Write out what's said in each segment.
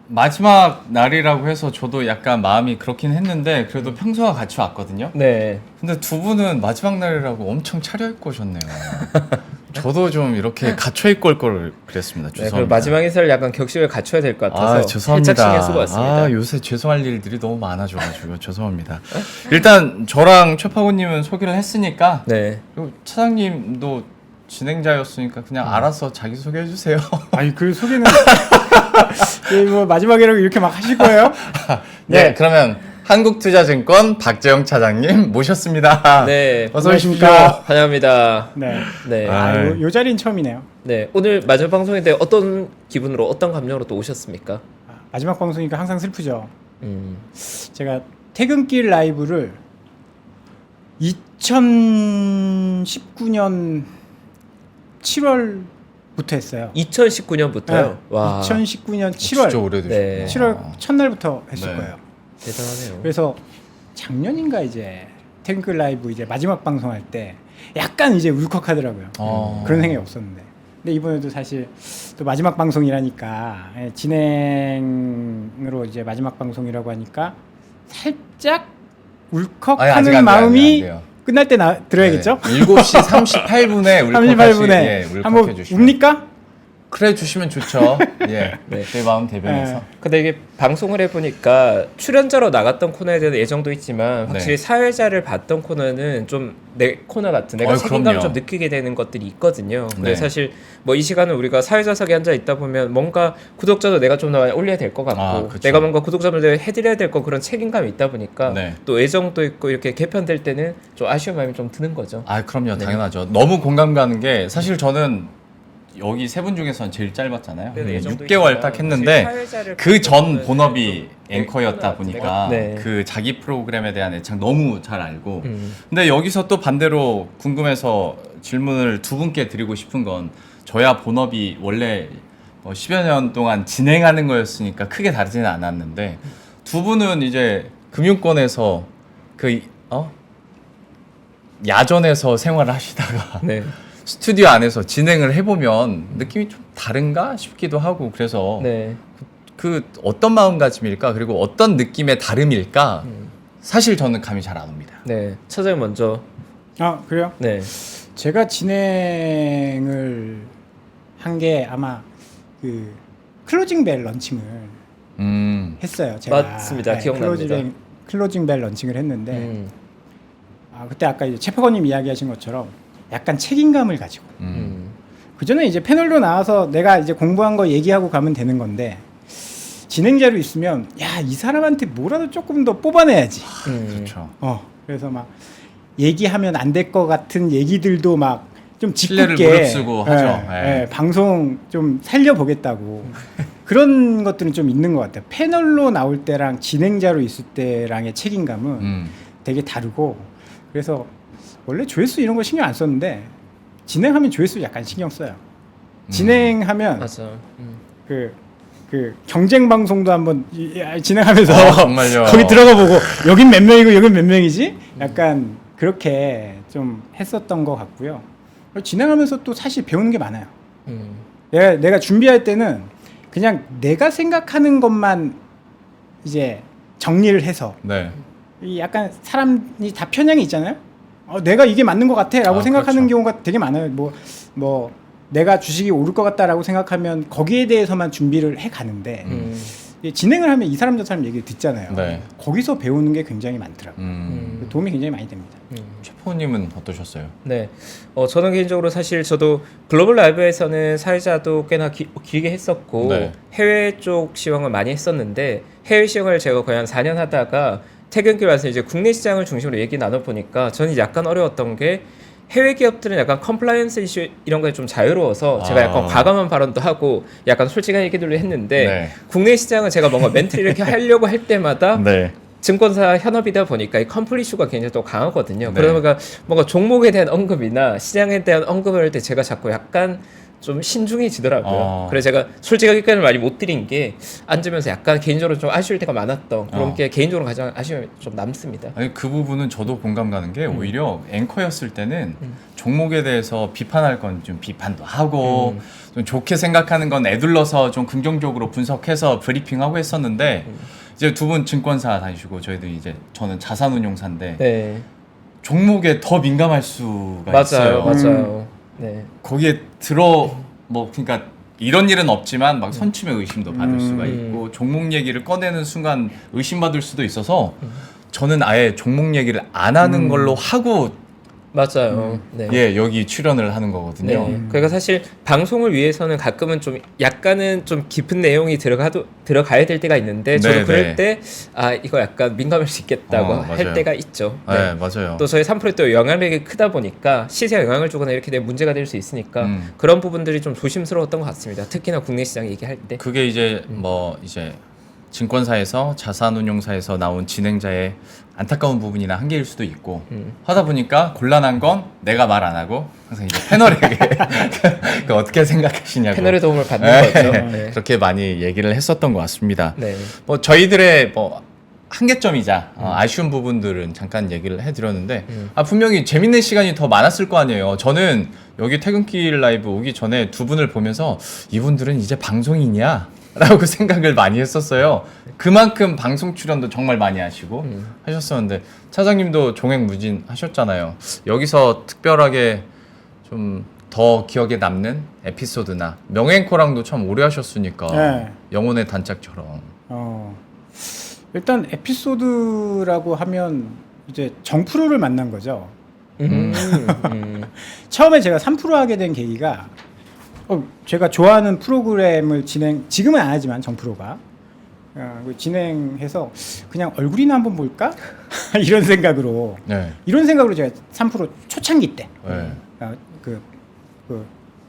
마지막 날이라고 해서 저도 약간 마음이 그렇긴 했는데 그래도 평소와 같이 왔거든요. 네. 근데 두 분은 마지막 날이라고 엄청 차려입고 오셨네요. 저도 좀 이렇게 갇혀 입고 올 걸 그랬습니다. 네, 죄송합니다. 그럼 마지막 인사를 약간 격식을 갖춰야 될 것 같아서 죄송합니다. 살짝 신경 쓰고 왔습니다. 요새 죄송할 일들이 너무 많아져가지고 죄송합니다. 일단 저랑 최파고님은 소개를 했으니까 네. 그리고 차장님도 진행자였으니까 그냥 알아서 자기 소개해 주세요. 아니 그 소개는 뭐 마지막이라고 이렇게 막 하실 거예요? 네, 그러면 한국투자증권 박재영 차장님 모셨습니다. 네. 어서 오십시오. 안녕하십니까. 환영합니다. 네. 네. 요 자리는 처음이네요. 네. 오늘 마지막 방송인데 어떤 기분으로 어떤 감정으로 또 오셨습니까? 마지막 방송이니까 항상 슬프죠. 음. 제가 퇴근길 라이브를 2019년 7월부터 했어요. 2019년부터요. 와. 2019년 7월 진짜 오래되셨구나. 네. 7월 첫날부터 했을 네. 거예요. 대단하네요. 그래서 작년인가 이제 퇴근길 라이브 이제 마지막 방송할 때 약간 이제 울컥하더라고요. 그런 생각이 없었는데. 근데 이번에도 사실 또 마지막 방송이라니까 진행으로 이제 마지막 방송이라고 하니까 살짝 울컥하는 아직 안 돼요, 마음이 안 돼요. 끝날 때 들어야겠죠? 네. 7시 38분에 38분에 한번 울컥해 주시면. 웁니까? 그래 주시면 좋죠. 예. 네. 제 마음 대변해서. 네. 근데 이게 방송을 해보니까 출연자로 나갔던 코너에 대한 애정도 있지만 확실히 네. 사회자를 봤던 코너는 좀 내 코너 같은 내가 책임감을 그럼요. 좀 느끼게 되는 것들이 있거든요. 근데 네. 사실 뭐 이 시간은 우리가 사회자석에 앉아 있다 보면 뭔가 구독자도 내가 좀 더 올려야 될 것 같고 그쵸. 내가 뭔가 구독자분들 해드려야 될 거 그런 책임감이 있다 보니까 네. 또 애정도 있고 이렇게 개편될 때는 좀 아쉬운 마음이 좀 드는 거죠. 그럼요. 네. 당연하죠. 너무 공감 가는 게 사실 저는 여기 세 분 중에서는 제일 짧았잖아요. 그래도 애정도 6개월 있지만 딱 했는데 사실 사회자를 그 전 보는 본업이 또 앵커였다 네. 보니까 네. 그 자기 프로그램에 대한 애착 너무 잘 알고 음. 근데 여기서 또 반대로 궁금해서 질문을 두 분께 드리고 싶은 건 저야 본업이 원래 10여 년 동안 진행하는 거였으니까 크게 다르지는 않았는데 두 분은 이제 금융권에서 야전에서 생활을 하시다가 네. 스튜디오 안에서 진행을 해보면 느낌이 좀 다른가 싶기도 하고 그래서 네. 그 어떤 마음가짐일까 그리고 어떤 느낌의 다름일까 사실 저는 감이 잘 안 옵니다. 네. 차장님 먼저. 그래요? 네. 제가 진행을 한 게 아마 그 클로징 벨 런칭을 했어요. 제가 맞습니다. 기억납니다. 클로징 벨 런칭을 했는데 음. 그때 아까 이제 최퍼거님 이야기하신 것처럼 약간 책임감을 가지고 그 전에 이제 패널로 나와서 내가 이제 공부한 거 얘기하고 가면 되는 건데 진행자로 있으면 이 사람한테 뭐라도 조금 더 뽑아내야지. 그렇죠. 그래서 막 얘기하면 안 될 것 같은 얘기들도 막 좀 신뢰를 짓궂게 무릅쓰고 하죠. 예. 방송 좀 살려보겠다고 그런 것들은 좀 있는 것 같아요. 패널로 나올 때랑 진행자로 있을 때랑의 책임감은 되게 다르고 그래서 원래 조회수 이런 거 신경 안 썼는데 진행하면 조회수 약간 신경 써요. 진행하면 맞아. 그 경쟁 방송도 한번 진행하면서 정말요. 거기 들어가 보고 여긴 몇 명이고 여긴 몇 명이지? 약간 그렇게 좀 했었던 것 같고요. 진행하면서 또 사실 배우는 게 많아요. 내가 준비할 때는 그냥 내가 생각하는 것만 이제 정리를 해서 네. 이 약간 사람이 다 편향이 있잖아요. 내가 이게 맞는 것 같아라고 생각하는 그렇죠. 경우가 되게 많아요. 뭐 내가 주식이 오를 것 같다라고 생각하면 거기에 대해서만 준비를 해 가는데 진행을 하면 이 사람 저 사람 얘기를 듣잖아요. 네. 거기서 배우는 게 굉장히 많더라고요. 도움이 굉장히 많이 됩니다. 최포님은 어떠셨어요? 네. 저는 개인적으로 사실 저도 글로벌 라이브에서는 사회자도 꽤나 길게 했었고 네. 해외 쪽 시황을 많이 했었는데 해외 시황을 제가 거의 한 4년 하다가 퇴근길 와서 이제 국내 시장을 중심으로 얘기 나눠보니까 저는 약간 어려웠던 게 해외 기업들은 약간 컴플라이언스 이슈 이런 거에 좀 자유로워서 제가 약간 과감한 발언도 하고 약간 솔직한 얘기들을 했는데 네. 국내 시장은 제가 뭔가 멘트를 이렇게 하려고 할 때마다 네. 증권사 현업이다 보니까 이 컴플 이슈가 굉장히 또 강하거든요. 네. 그러다 보니까 뭔가 종목에 대한 언급이나 시장에 대한 언급을 할 때 제가 자꾸 약간 좀 신중해지더라고요. 그래서 그래서 제가 솔직하게 의견을 많이 못 드린 게 앉으면서 약간 개인적으로 좀 아쉬울 때가 많았던 그런 게 개인적으로 가장 아쉬움이 좀 남습니다. 아니 그 부분은 저도 공감 가는 게 오히려 앵커였을 때는 종목에 대해서 비판할 건 좀 비판도 하고 좀 좋게 생각하는 건 애둘러서 좀 긍정적으로 분석해서 브리핑하고 했었는데 이제 두 분 증권사 다니시고 저희도 이제 저는 자산운용사인데 네, 종목에 더 민감할 수가 맞아요, 있어요. 맞아요. 네, 거기에 그러니까 이런 일은 없지만 막 선침의 의심도 받을 수가 있고 종목 얘기를 꺼내는 순간 의심받을 수도 있어서 저는 아예 종목 얘기를 안 하는 걸로 하고 맞아요. 네. 예 여기 출연을 하는 거거든요. 네. 그러니까 사실 방송을 위해서는 가끔은 좀 약간은 좀 깊은 내용이 들어가야 될 때가 있는데 저도 네, 그럴 네. 때 아 이거 약간 민감할 수 있겠다고 할 맞아요. 때가 있죠. 네, 맞아요. 또 저희 3%에 또 영향력이 크다 보니까 시세에 영향을 주거나 이렇게 되면 문제가 될 수 있으니까 그런 부분들이 좀 조심스러웠던 것 같습니다. 특히나 국내 시장 얘기할 때. 그게 이제 뭐 이제 증권사에서 자산운용사에서 나온 진행자의 안타까운 부분이나 한계일 수도 있고 하다 보니까 곤란한 건 내가 말 안 하고 항상 이제 패널에게 그 어떻게 생각하시냐고 패널의 도움을 받는 네. 거죠. 네. 그렇게 많이 얘기를 했었던 것 같습니다. 네. 뭐 저희들의 뭐 한계점이자 아쉬운 부분들은 잠깐 얘기를 해드렸는데 분명히 재밌는 시간이 더 많았을 거 아니에요. 저는 여기 퇴근길 라이브 오기 전에 두 분을 보면서 이분들은 이제 방송인이야? 라고 생각을 많이 했었어요. 그만큼 방송 출연도 정말 많이 하시고 하셨었는데 차장님도 종횡무진 하셨잖아요. 여기서 특별하게 좀 더 기억에 남는 에피소드나 명앵코랑도 참 오래 하셨으니까 네. 영혼의 단짝처럼 일단 에피소드라고 하면 이제 정프로를 만난 거죠. 처음에 제가 3프로 하게 된 계기가 제가 좋아하는 프로그램을 지금은 안 하지만 정프로가 진행해서 그냥 얼굴이나 한번 볼까 이런 생각으로 제가 3프로 초창기 때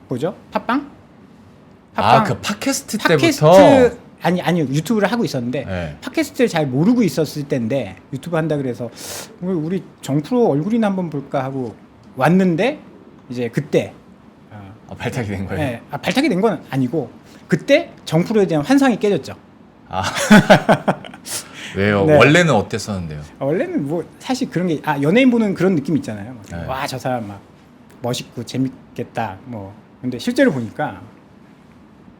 뭐죠 팟빵 그 팟캐스트 때부터 아니요 유튜브를 하고 있었는데 팟캐스트를 잘 모르고 있었을 때인데 유튜브 한다 그래서 우리 정프로 얼굴이나 한번 볼까 하고 왔는데 이제 그때 발탁이 된 거예요? 네, 발탁이 된 건 아니고 그때 정프로에 대한 환상이 깨졌죠. 왜요? 네. 원래는 어땠었는데요? 원래는 뭐 사실 그런 게 연예인 보는 그런 느낌 있잖아요. 네. 와 저 사람 막 멋있고 재밌겠다 뭐 근데 실제로 보니까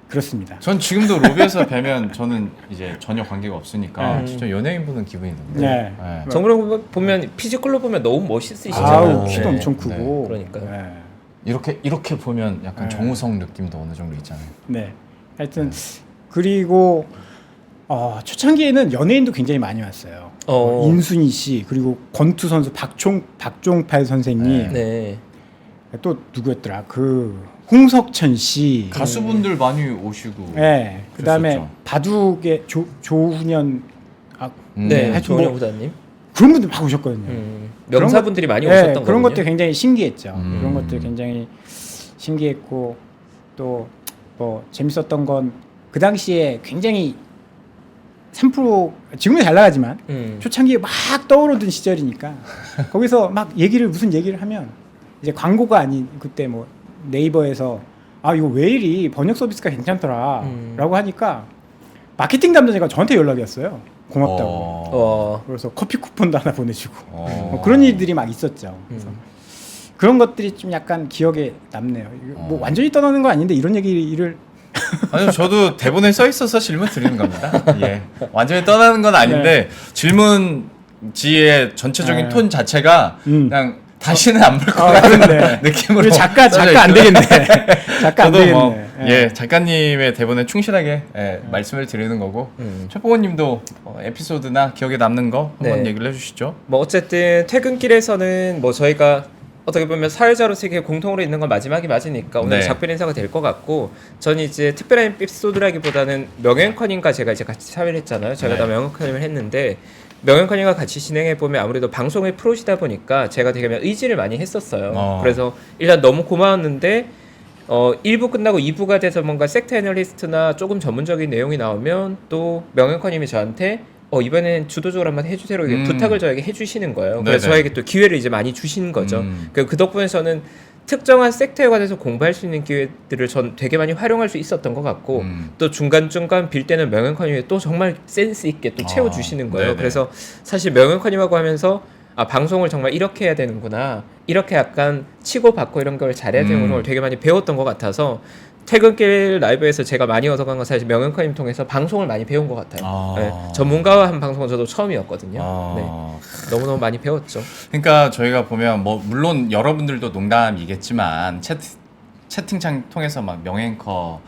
그렇습니다. 전 지금도 로비에서 뵈면 저는 이제 전혀 관계가 없으니까 진짜 연예인 보는 기분이 듭니다. 네. 정프로 보면 피지컬로 보면 너무 멋있으시잖아요. 아우 키도 네. 엄청 크고 그러니까요. 네. 이렇게 보면 약간 네. 정우성 느낌도 어느 정도 있잖아요. 네. 하여튼 그리고 초창기에는 연예인도 굉장히 많이 왔어요. 인순이 씨 그리고 권투 선수 박종팔 선생님 네. 또 누구였더라 홍석천 씨 가수분들 많이 오시고. 네. 그다음에 그랬었죠. 바둑의 조훈현 네. 하여튼 조은영 뭐 부사님. 그런 분들 막 오셨거든요. 명사분들이 많이 네, 오셨던 그런 거군요. 것들 굉장히 신기했죠. 음. 그런 것들 굉장히 신기했고 또 뭐 재밌었던 건 그 당시에 굉장히 3% 지금은 잘 나가지만 초창기에 막 떠오르던 시절이니까 거기서 막 무슨 얘기를 하면 이제 광고가 아닌 그때 뭐 네이버에서 이거 왜 이리 번역 서비스가 괜찮더라라고 하니까 마케팅 담당자가 저한테 연락이 왔어요. 고맙다고. 그래서 커피 쿠폰도 하나 보내주고 뭐 그런 일들이 막 있었죠. 그래서 그런 것들이 좀 약간 기억에 남네요. 뭐 완전히 떠나는 거 아닌데 이런 얘기를 아니요, 저도 대본에 써 있어서 질문 드리는 겁니다. 예, 완전히 떠나는 건 아닌데 질문지의 전체적인 톤 자체가 그냥 다시는 안 볼 것 같은 느낌으로. 작가 안 되겠네. 작가 안 되겠네. 뭐, 작가님의 대본에 충실하게 말씀을 드리는 거고. 최보건님도 에피소드나 기억에 남는 거 한번 얘기를 해주시죠. 뭐 어쨌든 퇴근길에서는 뭐 저희가 어떻게 보면 사회자로 세계 공통으로 있는 건 마지막이 맞으니까 오늘 작별 인사가 될 것 같고 저는 이제 특별한 에피소드라기보다는 명예컨님과 제가 이제 같이 참여를 했잖아요. 제가 다 명예컨님을 했는데 명예컨님과 같이 진행해 보면 아무래도 방송의 프로시다 보니까 제가 되게 의지를 많이 했었어요. 그래서 일단 너무 고마웠는데 1부 끝나고 2부가 돼서 뭔가 섹터 애널리스트나 조금 전문적인 내용이 나오면 또 명예컨님이 저한테 이번엔 주도적으로 한번 해주세요. 부탁을 저에게 해주시는 거예요. 그래서 저에게 또 기회를 이제 많이 주시는 거죠. 그 덕분에 저는 특정한 섹터에 관해서 공부할 수 있는 기회들을 전 되게 많이 활용할 수 있었던 것 같고 또 중간중간 빌 때는 명예커님이 또 정말 센스 있게 또 채워주시는 거예요. 네네. 그래서 사실 명예커님하고 하면서 아 방송을 정말 이렇게 해야 되는구나, 이렇게 약간 치고받고 이런 걸 잘해야 되는 걸 되게 많이 배웠던 것 같아서 퇴근길 라이브에서 제가 많이 얻어간 건 사실 명예커님 통해서 방송을 많이 배운 것 같아요. 네, 전문가와 한 방송은 저도 처음이었거든요. 네, 너무너무 많이 배웠죠. 그러니까 저희가 보면 뭐 물론 여러분들도 농담이겠지만 채팅창 통해서 막 명앵커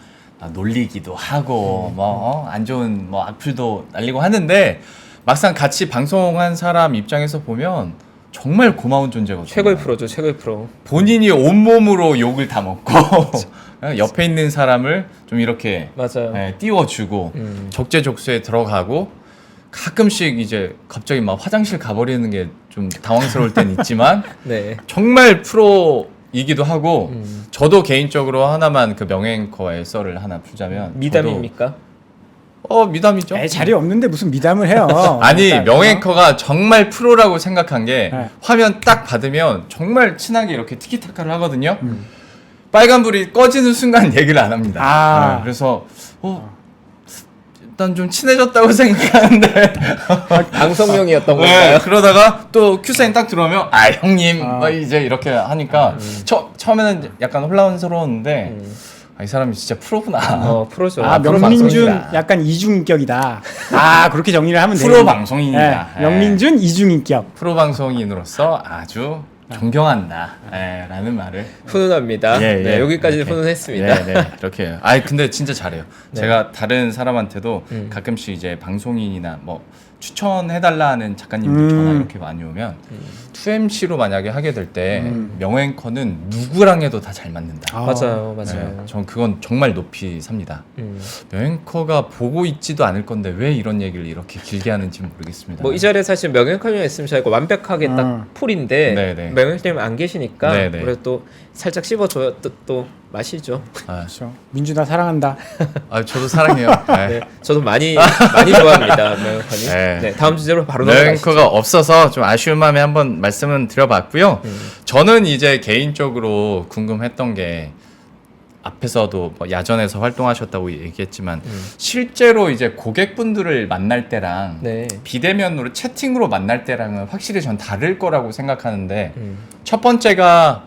놀리기도 하고 뭐 안 좋은 뭐 악플도 날리고 하는데 막상 같이 방송한 사람 입장에서 보면 정말 고마운 존재거든요. 최고의 프로죠, 최고의 프로. 본인이 온몸으로 욕을 다 먹고 옆에 있는 사람을 좀 이렇게 맞아요. 띄워주고 적재적소에 들어가고 가끔씩 이제 갑자기 막 화장실 가버리는 게 좀 당황스러울 땐 있지만 네. 정말 프로이기도 하고 저도 개인적으로 하나만 그 명예앵커의 썰을 하나 풀자면 미담입니까? 미담이죠. 자리 없는데 무슨 미담을 해요. 아니 일단, 명앵커가 정말 프로라고 생각한 게 네. 화면 딱 받으면 정말 친하게 이렇게 티키타카를 하거든요. 빨간불이 꺼지는 순간 얘기를 안 합니다. 그래서 일단 좀 친해졌다고 생각하는데 방송용이었던 네, 건가요? 그러다가 또 큐사인 딱 들어오면 형님 뭐 이제 이렇게 하니까 처음에는 약간 혼란스러웠는데 이 사람이 진짜 프로구나. 프로죠. 명민준 방송인이다. 약간 이중인격이다. 그렇게 정리를 하면 돼요. 프로 방송인이다. 네, 명민준 이중인격. 프로 방송인으로서 아주 존경한다. 라는 말을. 훈훈합니다. 네, 여기까지 이렇게. 훈훈했습니다. 네, 이렇게. 근데 진짜 잘해요. 제가 다른 사람한테도 가끔씩 이제 방송인이나 뭐 추천해달라는 작가님들 전화 이렇게 많이 오면 2MC로 만약에 하게 될 때 명앵커는 누구랑 해도 다 잘 맞는다. 맞아요. 전 그건 정말 높이 삽니다. 명앵커가 보고 있지도 않을 건데 왜 이런 얘기를 이렇게 길게 하는지 모르겠습니다. 뭐 이 자리에 사실 명예커님 있으면 저희가 완벽하게 딱 풀인데 네네. 명예커님 안 계시니까 네네. 그래도 또 살짝 씹어줘야 또 맛이죠. 그렇죠. 민준아 사랑한다. 저도 사랑해요. 네, 저도 많이 좋아합니다. 명예커님. 네, 다음 주제로 바로 넘어가시죠. 명앵커가 없어서 좀 아쉬운 마음에 한번 말씀은 드려봤고요. 저는 이제 개인적으로 궁금했던 게 앞에서도 뭐 야전에서 활동하셨다고 얘기했지만 실제로 이제 고객분들을 만날 때랑 네. 비대면으로 채팅으로 만날 때랑은 확실히 전 다를 거라고 생각하는데 첫 번째가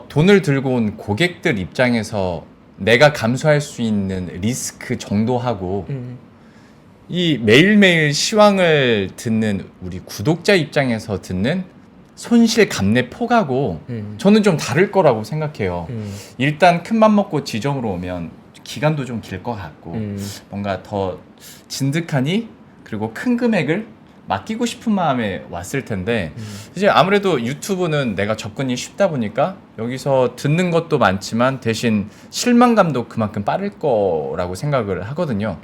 돈을 들고 온 고객들 입장에서 내가 감수할 수 있는 리스크 정도하고 이 매일매일 시황을 듣는 우리 구독자 입장에서 듣는 손실 감내 폭하고 저는 좀 다를 거라고 생각해요. 일단 큰맘 먹고 지점으로 오면 기간도 좀 길 것 같고 뭔가 더 진득하니 그리고 큰 금액을 맡기고 싶은 마음에 왔을 텐데 이제 아무래도 유튜브는 내가 접근이 쉽다 보니까 여기서 듣는 것도 많지만 대신 실망감도 그만큼 빠를 거라고 생각을 하거든요.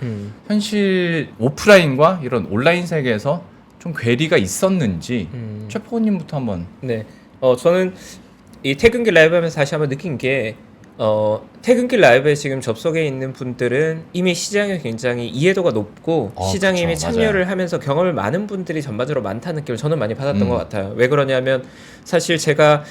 현실 오프라인과 이런 온라인 세계에서 좀 괴리가 있었는지 최포님부터 한번. 네, 저는 이 퇴근길 라이브 하면서 다시 한번 느낀 게 퇴근길 라이브에 지금 접속해 있는 분들은 이미 시장에 굉장히 이해도가 높고 시장에 이미 참여를 하면서 경험을 많은 분들이 전반적으로 많다는 느낌을 저는 많이 받았던 것 같아요. 왜 그러냐면 사실 제가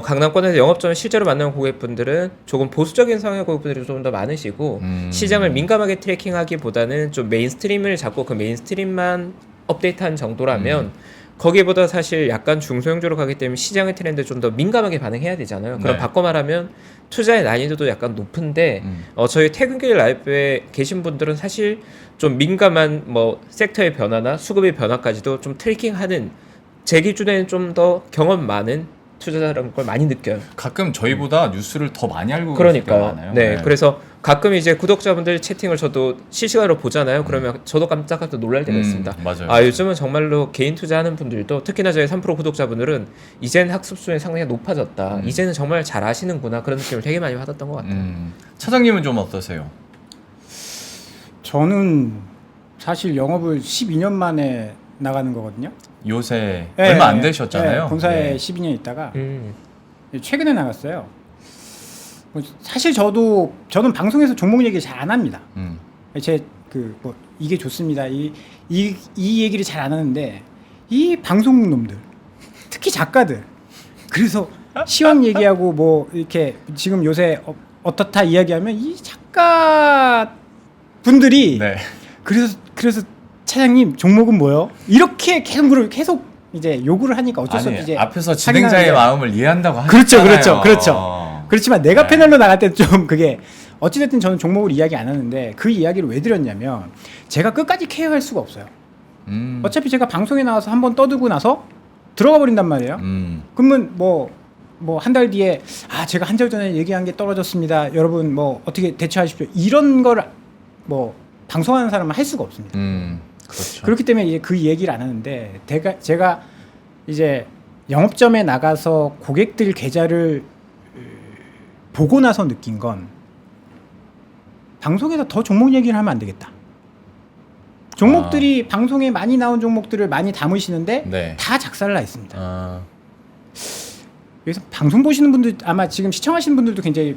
강남권에서 영업점을 실제로 만나는 고객분들은 조금 보수적인 성향의 고객분들이 좀 더 많으시고 시장을 민감하게 트래킹하기보다는 좀 메인스트림을 잡고 그 메인스트림만 업데이트한 정도라면 거기보다 사실 약간 중소형주로 가기 때문에 시장의 트렌드에 좀 더 민감하게 반응해야 되잖아요. 그럼 네. 바꿔 말하면 투자의 난이도도 약간 높은데 저희 퇴근길 라이브에 계신 분들은 사실 좀 민감한 뭐 섹터의 변화나 수급의 변화까지도 좀 트래킹하는 제 기준에는 좀 더 경험 많은 투자자라는 걸 많이 느껴요. 가끔 저희보다 뉴스를 더 많이 알고 계실 때가 그러니까요. 많아요. 네, 그래서 가끔 이제 구독자분들 채팅을 저도 실시간으로 보잖아요. 그러면 저도 깜짝깜짝 놀랄 때가 있습니다. 맞아요. 요즘은 정말로 개인 투자하는 분들도 특히나 저희 3프로 구독자분들은 이제는 학습 수준이 상당히 높아졌다. 이제는 정말 잘 아시는구나 그런 느낌을 되게 많이 받았던 것 같아요. 차장님은 좀 어떠세요? 저는 사실 영업을 12년 만에 나가는 거거든요. 요새 얼마 안 되셨잖아요. 네, 본사에 네. 12년 있다가 최근에 나갔어요. 사실 저는 방송에서 종목 얘기 잘 안 합니다. 뭐 이게 좋습니다. 이 얘기를 잘 안 하는데 이 방송 놈들, 특히 작가들. 그래서 시황 얘기하고 뭐 이렇게 지금 요새 어떻다 이야기하면 이 작가 분들이 네. 그래서 차장님 종목은 뭐요? 이렇게 계속 이제 요구를 하니까 어쩔 수 없이 이제 앞에서 진행자의 하긴 하는데. 마음을 이해한다고 그렇죠, 하잖아요. 그렇죠. 그렇지만 내가 네. 패널로 나갈 때 좀 그게 어찌됐든 저는 종목을 이야기 안 하는데 그 이야기를 왜 드렸냐면 제가 끝까지 케어할 수가 없어요. 어차피 제가 방송에 나와서 한번 떠들고 나서 들어가 버린단 말이에요. 그러면 뭐 한 달 뒤에 제가 한 달 전에 얘기한 게 떨어졌습니다. 여러분 뭐 어떻게 대처하십시오. 이런 걸 뭐 방송하는 사람은 할 수가 없습니다. 그렇죠. 그렇기 때문에 이제 그 얘기를 안 하는데 제가 이제 영업점에 나가서 고객들 계좌를 보고 나서 느낀 건 방송에서 더 종목 얘기를 하면 안 되겠다. 종목들이 방송에 많이 나온 종목들을 많이 담으시는데 네. 다 작살나 있습니다. 그래서 방송 보시는 분들 아마 지금 시청하시는 분들도 굉장히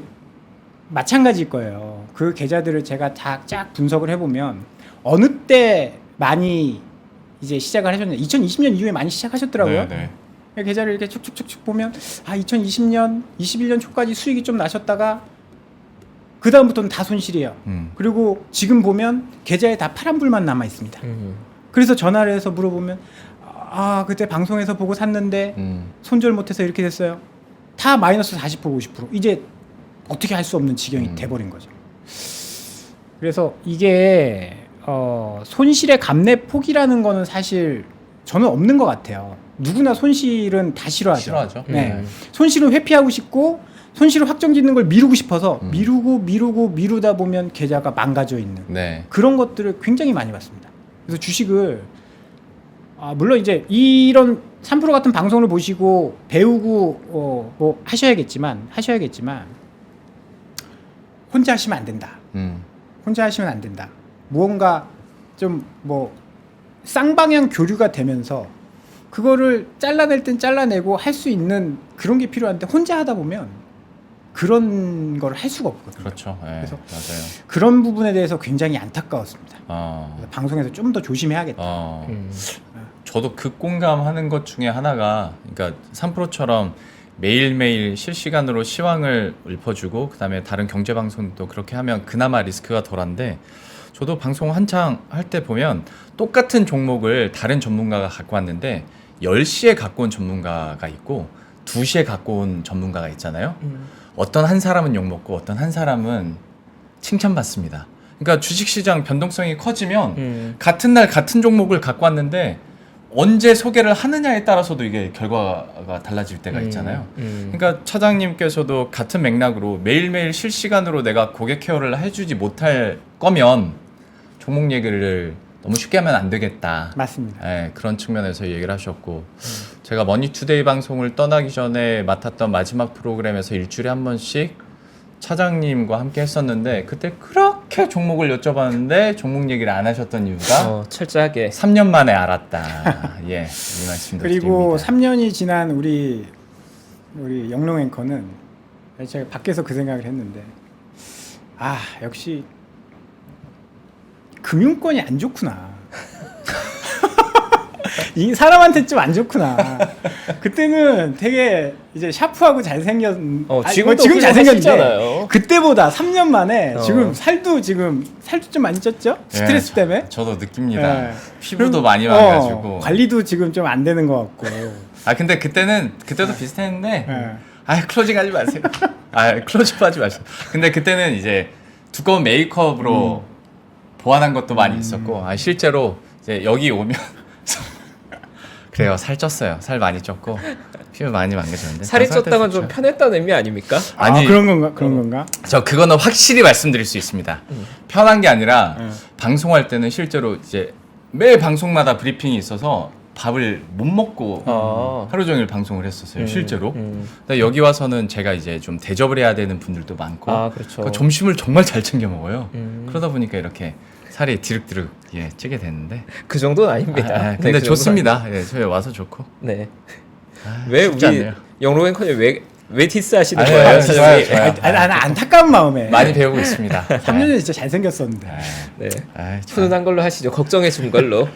마찬가지일 거예요. 그 계좌들을 제가 쫙 분석을 해보면 어느 때 많이 이제 시작을 하셨는데 2020년 이후에 많이 시작하셨더라고요. 네. 계좌를 이렇게 축축축축 보면 2020년, 21년 초까지 수익이 좀 나셨다가 그 다음부터는 다 손실이에요. 그리고 지금 보면 계좌에 다 파란불만 남아 있습니다. 그래서 전화를 해서 물어보면 그때 방송에서 보고 샀는데 손절 못해서 이렇게 됐어요. 다 마이너스 40% 50% 이제 어떻게 할 수 없는 지경이 돼버린 거죠. 그래서 이게 손실의 감내 폭이라는 거는 사실 저는 없는 것 같아요. 누구나 손실은 다 싫어하죠. 네. 손실은 회피하고 싶고 손실을 확정짓는 걸 미루고 싶어서 미루다 보면 계좌가 망가져 있는 그런 것들을 굉장히 많이 봤습니다. 그래서 주식을 물론 이제 이런 3프로 같은 방송을 보시고 배우고 뭐 하셔야겠지만 혼자 하시면 안 된다. 혼자 하시면 안 된다. 무언가 좀 뭐 쌍방향 교류가 되면서 그거를 잘라낼 땐 잘라내고 할 수 있는 그런 게 필요한데 혼자 하다 보면 그런 걸 할 수가 없거든요. 그렇죠. 네, 그래서 맞아요. 그런 부분에 대해서 굉장히 안타까웠습니다. 그래서 방송에서 좀 더 조심해야겠다. 저도 극공감하는 것 중에 하나가 그러니까 3프로처럼 매일매일 실시간으로 시황을 읊어주고 그다음에 다른 경제 방송도 그렇게 하면 그나마 리스크가 덜한데 저도 방송 한창 할 때 보면 똑같은 종목을 다른 전문가가 갖고 왔는데 10시에 갖고 온 전문가가 있고 2시에 갖고 온 전문가가 있잖아요. 어떤 한 사람은 욕먹고 어떤 한 사람은 칭찬받습니다. 그러니까 주식시장 변동성이 커지면 같은 날 같은 종목을 갖고 왔는데 언제 소개를 하느냐에 따라서도 이게 결과가 달라질 때가 있잖아요. 그러니까 차장님께서도 같은 맥락으로 매일매일 실시간으로 내가 고객 케어를 해주지 못할 거면 종목 얘기를 너무 쉽게 하면 안 되겠다. 맞습니다. 네, 그런 측면에서 얘기를 하셨고 제가 머니투데이 방송을 떠나기 전에 맡았던 마지막 프로그램에서 일주일에 한 번씩 차장님과 함께 했었는데 그때 그렇게 종목을 여쭤봤는데 종목 얘기를 안 하셨던 이유가 철저하게 3년 만에 알았다. 이 말씀도 그리고 드립니다. 3년이 지난 우리 영롱 앵커는 제가 밖에서 그 생각을 했는데 역시 금융권이 안 좋구나. 이 사람한테 좀 안 좋구나. 그때는 되게 이제 샤프하고 잘생겼. 지금 잘생겼잖아요. 그때보다 3년 만에 지금 살도 좀 많이 쪘죠? 스트레스 때문에. 저도 느낍니다. 네. 피부도 많이 망가지고 관리도 지금 좀 안 되는 것 같고. 근데 그때도 비슷했는데 클로징하지 마세요. 클로징하지 마세요. 근데 그때는 이제 두꺼운 메이크업으로 보완한 것도 많이 있었고 실제로 이제 여기 오면 그래요. 살 쪘어요. 살 많이 쪘고 피부 많이 망가졌는데 살이 쪘다면 좀 편했다는 의미 아닙니까? 아니 그런 건가? 저 그거는 확실히 말씀드릴 수 있습니다. 편한 게 아니라 방송할 때는 실제로 이제 매 방송마다 브리핑이 있어서 밥을 못 먹고 하루 종일 방송을 했었어요. 실제로. 근데 여기 와서는 제가 이제 좀 대접을 해야 되는 분들도 많고 그렇죠. 점심을 정말 잘 챙겨 먹어요. 그러다 보니까 이렇게 살이 디륵디륵 찌게 됐는데 그 정도는 아닙니다. 근데 좋습니다. 저희 와서 좋고. 네. 왜 쉽지 우리 않네요. 영롱 앵커님 왜 디스하시는 좋아요. 거예요? 나는 안타까운 마음에 많이 배우고 있습니다. 3년 전에 진짜 잘생겼었는데. 네. 훈훈한 걸로 하시죠. 걱정해 준 걸로.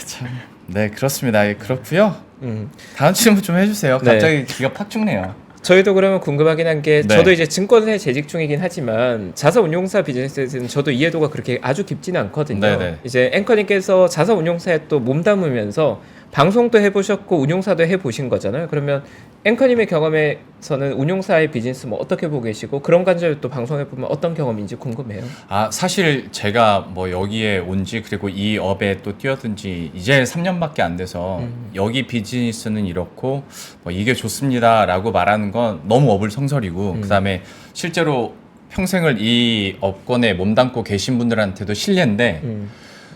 참. 네, 그렇습니다. 예, 그렇고요. 음. 다음 질문 좀 해주세요. 네. 갑자기 기가 팍 죽네요. 저희도 그러면 궁금하긴 한 게 네. 저도 이제 증권사에 재직 중이긴 하지만 자사운용사 비즈니스에서는 저도 이해도가 그렇게 아주 깊지는 않거든요. 네네. 이제 앵커님께서 자사운용사에 또 몸담으면서 방송도 해보셨고 운용사도 해보신 거잖아요. 그러면 앵커님의 경험에서는 운용사의 비즈니스 뭐 어떻게 보고 계시고 그런 관점에 또 방송해보면 어떤 경험인지 궁금해요. 아, 사실 제가 뭐 여기에 온지 그리고 이 업에 또 뛰어든 지 이제 3년밖에 안 돼서 여기 비즈니스는 이렇고 뭐 이게 좋습니다라고 말하는 건 너무 어불성설이고 그다음에 실제로 평생을 이 업권에 몸담고 계신 분들한테도 실례인데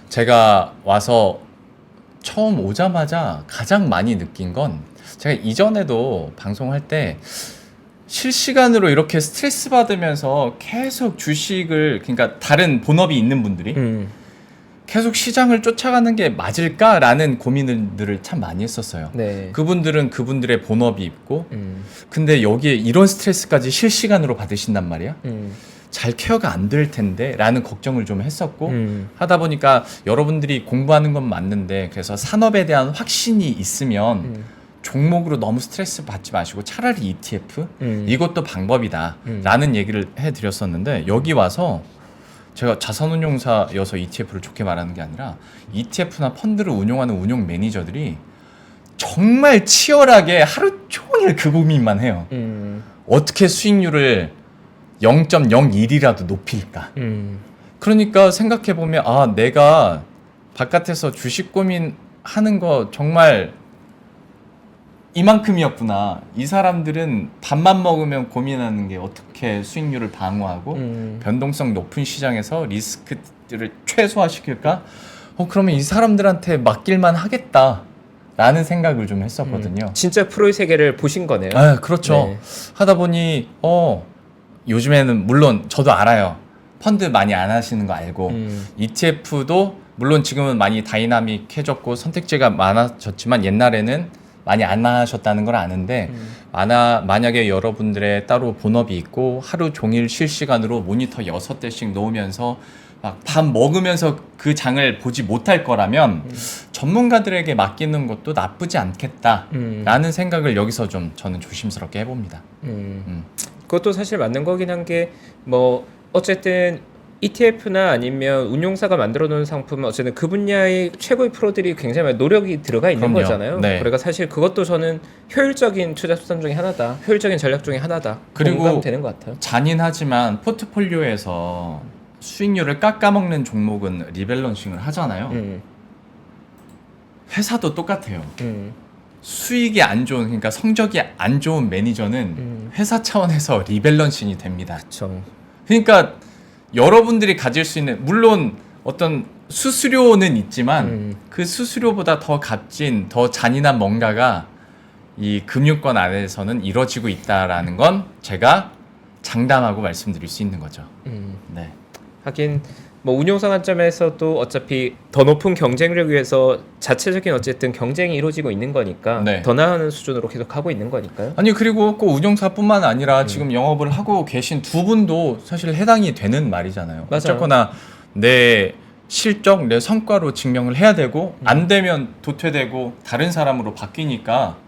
제가 와서 처음 오자마자 가장 많이 느낀 건 제가 이전에도 방송할 때 실시간으로 이렇게 스트레스 받으면서 계속 주식을 그러니까 다른 본업이 있는 분들이 계속 시장을 쫓아가는 게 맞을까라는 고민들을 참 많이 했었어요. 네. 그분들은 그분들의 본업이 있고 근데 여기에 이런 스트레스까지 실시간으로 받으신단 말이야. 잘 케어가 안 될 텐데 라는 걱정을 좀 했었고 하다 보니까 여러분들이 공부하는 건 맞는데 그래서 산업에 대한 확신이 있으면 종목으로 너무 스트레스 받지 마시고 차라리 ETF 이것도 방법이다 라는 얘기를 해드렸었는데 여기 와서 제가 자산운용사여서 ETF를 좋게 말하는 게 아니라 ETF나 펀드를 운용하는 운용 매니저들이 정말 치열하게 하루 종일 그 고민만 해요. 어떻게 수익률을 0.01이라도 높일까. 그러니까 생각해보면 아 내가 바깥에서 주식 고민하는 거 정말 이만큼이었구나. 이 사람들은 밥만 먹으면 고민하는 게 어떻게 수익률을 방어하고 변동성 높은 시장에서 리스크들을 최소화시킬까? 그러면 이 사람들한테 맡길만 하겠다 라는 생각을 좀 했었거든요. 진짜 프로의 세계를 보신 거네요. 아, 그렇죠. 네. 하다 보니 요즘에는 물론 저도 알아요. 펀드 많이 안 하시는 거 알고 ETF도 물론 지금은 많이 다이나믹해졌고 선택지가 많아졌지만 옛날에는 많이 안 하셨다는 걸 아는데 만약에 여러분들의 따로 본업이 있고 하루 종일 실시간으로 모니터 6대씩 놓으면서 막 밥 먹으면서 그 장을 보지 못할 거라면 전문가들에게 맡기는 것도 나쁘지 않겠다라는 생각을 여기서 좀 저는 조심스럽게 해봅니다. 그것도 사실 맞는 거긴 한 게 뭐 어쨌든 ETF나 아니면 운용사가 만들어 놓은 상품은 어쨌든 그 분야의 최고의 프로들이 굉장히 많은 노력이 들어가 있는 그럼요. 거잖아요. 네. 그러니까 사실 그것도 저는 효율적인 투자 수단 중에 하나다. 효율적인 전략 중에 하나다. 그리고 공감되는 것 같아요. 잔인하지만 포트폴리오에서 수익률을 깎아먹는 종목은 리밸런싱을 하잖아요. 회사도 똑같아요. 수익이 안 좋은 그러니까 성적이 안 좋은 매니저는 회사 차원에서 리밸런싱이 됩니다. 그렇죠. 그러니까 여러분들이 가질 수 있는 물론 어떤 수수료는 있지만 그 수수료보다 더 값진 더 잔인한 뭔가가 이 금융권 안에서는 이루어지고 있다라는 건 제가 장담하고 말씀드릴 수 있는 거죠. 네. 하긴 뭐 운용사 관점에서도 어차피 더 높은 경쟁력 위해서 자체적인 어쨌든 경쟁이 이루어지고 있는 거니까 네. 더 나아가는 수준으로 계속 가고 있는 거니까요. 아니 그리고 꼭 운영사뿐만 아니라 지금 영업을 하고 계신 두 분도 사실 해당이 되는 말이잖아요. 맞아요. 어쨌거나 내 실적, 내 성과로 증명을 해야 되고 안 되면 도태되고 다른 사람으로 바뀌니까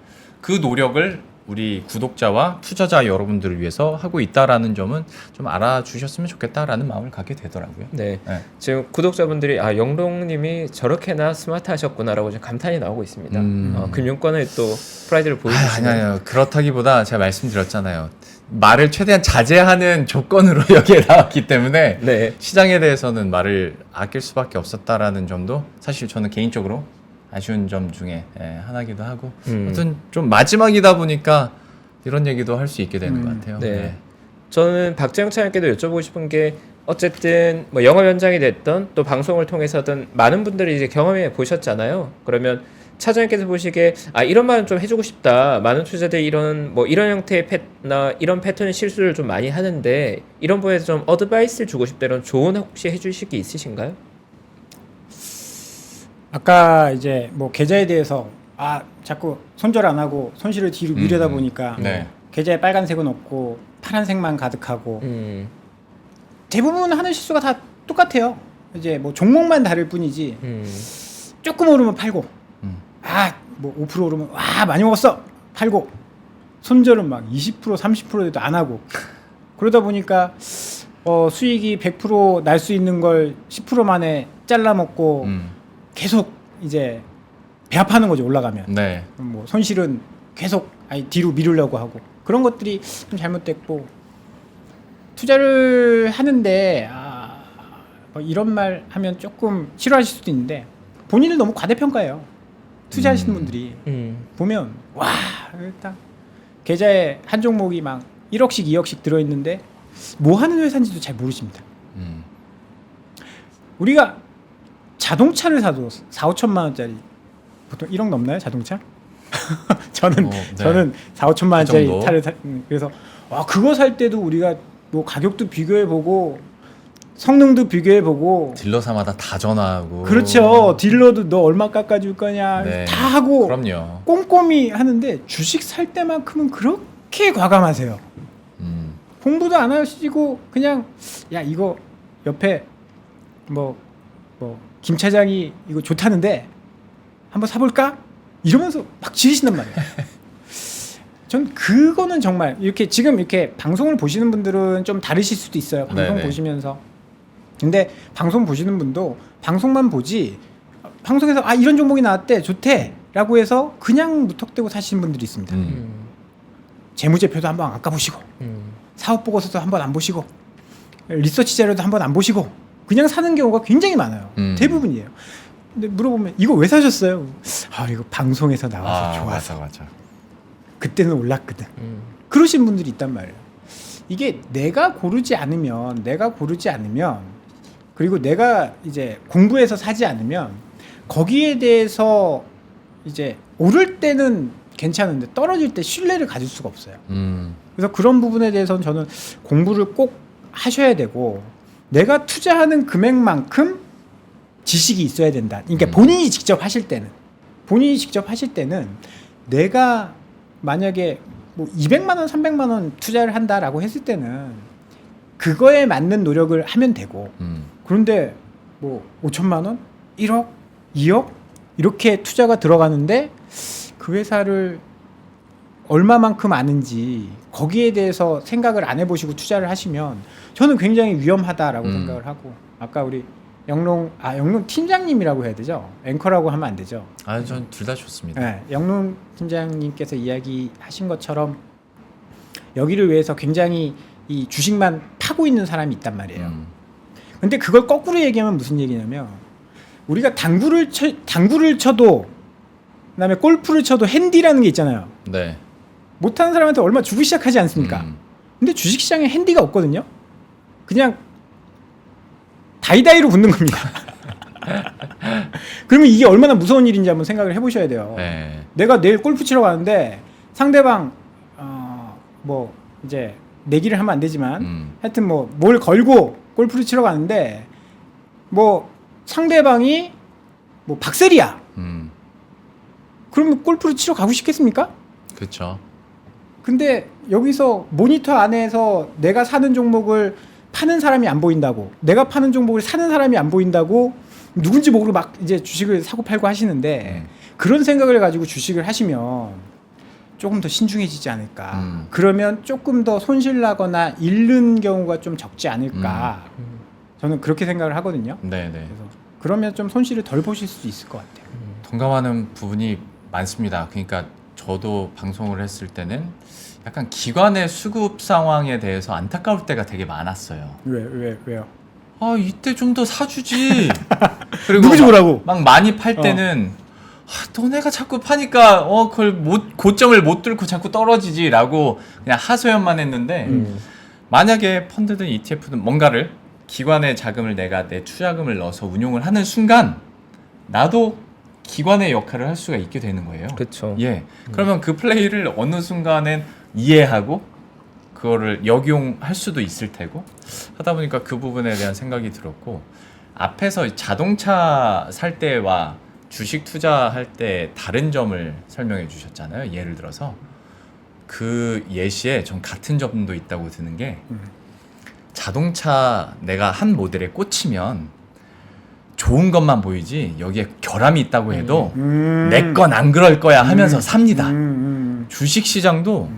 그 노력을 우리 구독자와 투자자 여러분들을 위해서 하고 있다라는 점은 좀 알아주셨으면 좋겠다라는 마음을 갖게 되더라고요. 네. 네. 지금 구독자분들이 영롱님이 저렇게나 스마트하셨구나라고 지금 감탄이 나오고 있습니다. 금융권에 또 프라이드를 보여주시네요. 아니요. 그렇다기보다 제가 말씀드렸잖아요. 말을 최대한 자제하는 조건으로 여기에 나왔기 때문에 네. 시장에 대해서는 말을 아낄 수밖에 없었다라는 점도 사실 저는 개인적으로 아쉬운 점 중에 하나기도 하고 아무튼 좀 마지막이다 보니까 이런 얘기도 할 수 있게 되는 것 같아요. 네. 저는 박재영 차장님께도 여쭤보고 싶은 게 어쨌든 뭐 영업 현장이 됐던 또 방송을 통해서든 많은 분들이 이제 경험해 보셨잖아요. 그러면 차장님께서 보시기에 이런 말은 좀 해주고 싶다. 많은 투자자들이 이런 형태의 이런 패턴의 실수를 좀 많이 하는데 이런 부분에서 좀 어드바이스를 주고 싶다. 이런 조언 혹시 해주실 게 있으신가요? 아까 이제 뭐 계좌에 대해서 자꾸 손절 안 하고 손실을 뒤로 미려다 보니까 네. 계좌에 빨간색은 없고 파란색만 가득하고 대부분 하는 실수가 다 똑같아요. 이제 뭐 종목만 다를 뿐이지 조금 오르면 팔고 음. 뭐 5% 오르면 와 많이 먹었어 팔고 손절은 막 20% 30%도 안 하고 그러다 보니까 수익이 100% 날 수 있는 걸 10% 만에 잘라 먹고 계속 이제 배합하는 거죠. 올라가면 네. 뭐 손실은 계속 뒤로 미루려고 하고 그런 것들이 좀 잘못됐고 투자를 하는데 뭐 이런 말 하면 조금 싫어하실 수도 있는데 본인을 너무 과대평가해요. 투자하시는 분들이 보면 와 일단 계좌에 한 종목이 막 1억씩 2억씩 들어있는데 뭐 하는 회사인지도 잘 모르십니다. 우리가 자동차를 사도 4, 5천만 원짜리 보통 1억 넘나요 자동차? 저는 네. 저는 4, 5천만 원짜리 정도? 차를 그래서 그거 살 때도 우리가 뭐 가격도 비교해보고 성능도 비교해보고 딜러사마다 다 전화하고. 그렇죠. 딜러도 너 얼마 깎아줄 거냐 네. 다 하고 그럼요. 꼼꼼히 하는데 주식 살 때만큼은 그렇게 과감하세요. 공부도 안 하시고 그냥 야 이거 옆에 뭐 김 차장이 이거 좋다는데 한번 사볼까? 이러면서 막 지르신단 말이에요. 전 그거는 정말 이렇게 지금 이렇게 방송을 보시는 분들은 좀 다르실 수도 있어요. 방송 네네. 보시면서. 근데 방송 보시는 분도 방송만 보지 방송에서 이런 종목이 나왔대 좋대라고 해서 그냥 무턱대고 사시는 분들이 있습니다. 재무제표도 한번 안 까보시고 사업 보고서도 한번 안 보시고 리서치 자료도 한번 안 보시고 그냥 사는 경우가 굉장히 많아요. 대부분이에요. 근데 물어보면 이거 왜 사셨어요? 이거 방송에서 나와서 좋아서. 맞아. 그때는 올랐거든. 그러신 분들이 있단 말이에요. 이게 내가 고르지 않으면 그리고 내가 이제 공부해서 사지 않으면 거기에 대해서 이제 오를 때는 괜찮은데 떨어질 때 신뢰를 가질 수가 없어요. 그래서 그런 부분에 대해서는 저는 공부를 꼭 하셔야 되고 내가 투자하는 금액만큼 지식이 있어야 된다. 그러니까 본인이 직접 하실 때는 내가 만약에 뭐 200만 원, 300만 원 투자를 한다라고 했을 때는 그거에 맞는 노력을 하면 되고 그런데 뭐 5천만 원, 1억, 2억 이렇게 투자가 들어가는데 그 회사를 얼마만큼 아는지 거기에 대해서 생각을 안 해보시고 투자를 하시면 저는 굉장히 위험하다라고 생각을 하고 아까 우리 영롱 팀장님이라고 해야 되죠? 앵커라고 하면 안 되죠? 전 둘 다 좋습니다. 네, 영롱 팀장님께서 이야기하신 것처럼 여기를 위해서 굉장히 이 주식만 파고 있는 사람이 있단 말이에요. 근데 그걸 거꾸로 얘기하면 무슨 얘기냐면 우리가 당구를 쳐도 그다음에 골프를 쳐도 핸디라는 게 있잖아요. 네. 못하는 사람한테 얼마 주고 시작하지 않습니까? 근데 주식시장에 핸디가 없거든요. 그냥 다이다이로 붙는 겁니다. 그러면 이게 얼마나 무서운 일인지 한번 생각을 해보셔야 돼요. 네. 내가 내일 골프 치러 가는데 상대방 뭐 이제 내기를 하면 안 되지만 하여튼 뭐 뭘 걸고 골프를 치러 가는데 뭐 상대방이 뭐 박세리야. 그러면 골프를 치러 가고 싶겠습니까? 그렇죠. 근데 여기서 모니터 안에서 내가 사는 종목을 파는 사람이 안 보인다고 내가 파는 종목을 사는 사람이 안 보인다고 누군지 모르고 막 이제 주식을 사고 팔고 하시는데 그런 생각을 가지고 주식을 하시면 조금 더 신중해지지 않을까. 그러면 조금 더 손실 나거나 잃는 경우가 좀 적지 않을까. 저는 그렇게 생각을 하거든요. 네네. 그래서 그러면 좀 손실을 덜 보실 수 있을 것 같아요. 동감하는 부분이 많습니다. 그러니까 저도 방송을 했을 때는 약간 기관의 수급 상황에 대해서 안타까울 때가 되게 많았어요. 왜요? 이때 좀 더 사주지. 그리고 누구 주라고? 막 많이 팔 때는 너네가 자꾸 파니까 그걸 고점을 못 뚫고 자꾸 떨어지지라고 그냥 하소연만 했는데 만약에 펀드든 ETF든 뭔가를 기관의 자금을 내가 내 투자금을 넣어서 운용을 하는 순간 나도 기관의 역할을 할 수가 있게 되는 거예요. 그렇죠. 예. 그러면 그 플레이를 어느 순간엔 이해하고 그거를 역용할 수도 있을 테고 하다 보니까 그 부분에 대한 생각이 들었고 앞에서 자동차 살 때와 주식 투자할 때 다른 점을 설명해 주셨잖아요. 예를 들어서 그 예시에 전 같은 점도 있다고 드는 게 자동차 내가 한 모델에 꽂히면 좋은 것만 보이지 여기에 결함이 있다고 해도 내 건 안 그럴 거야 하면서 삽니다. 주식 시장도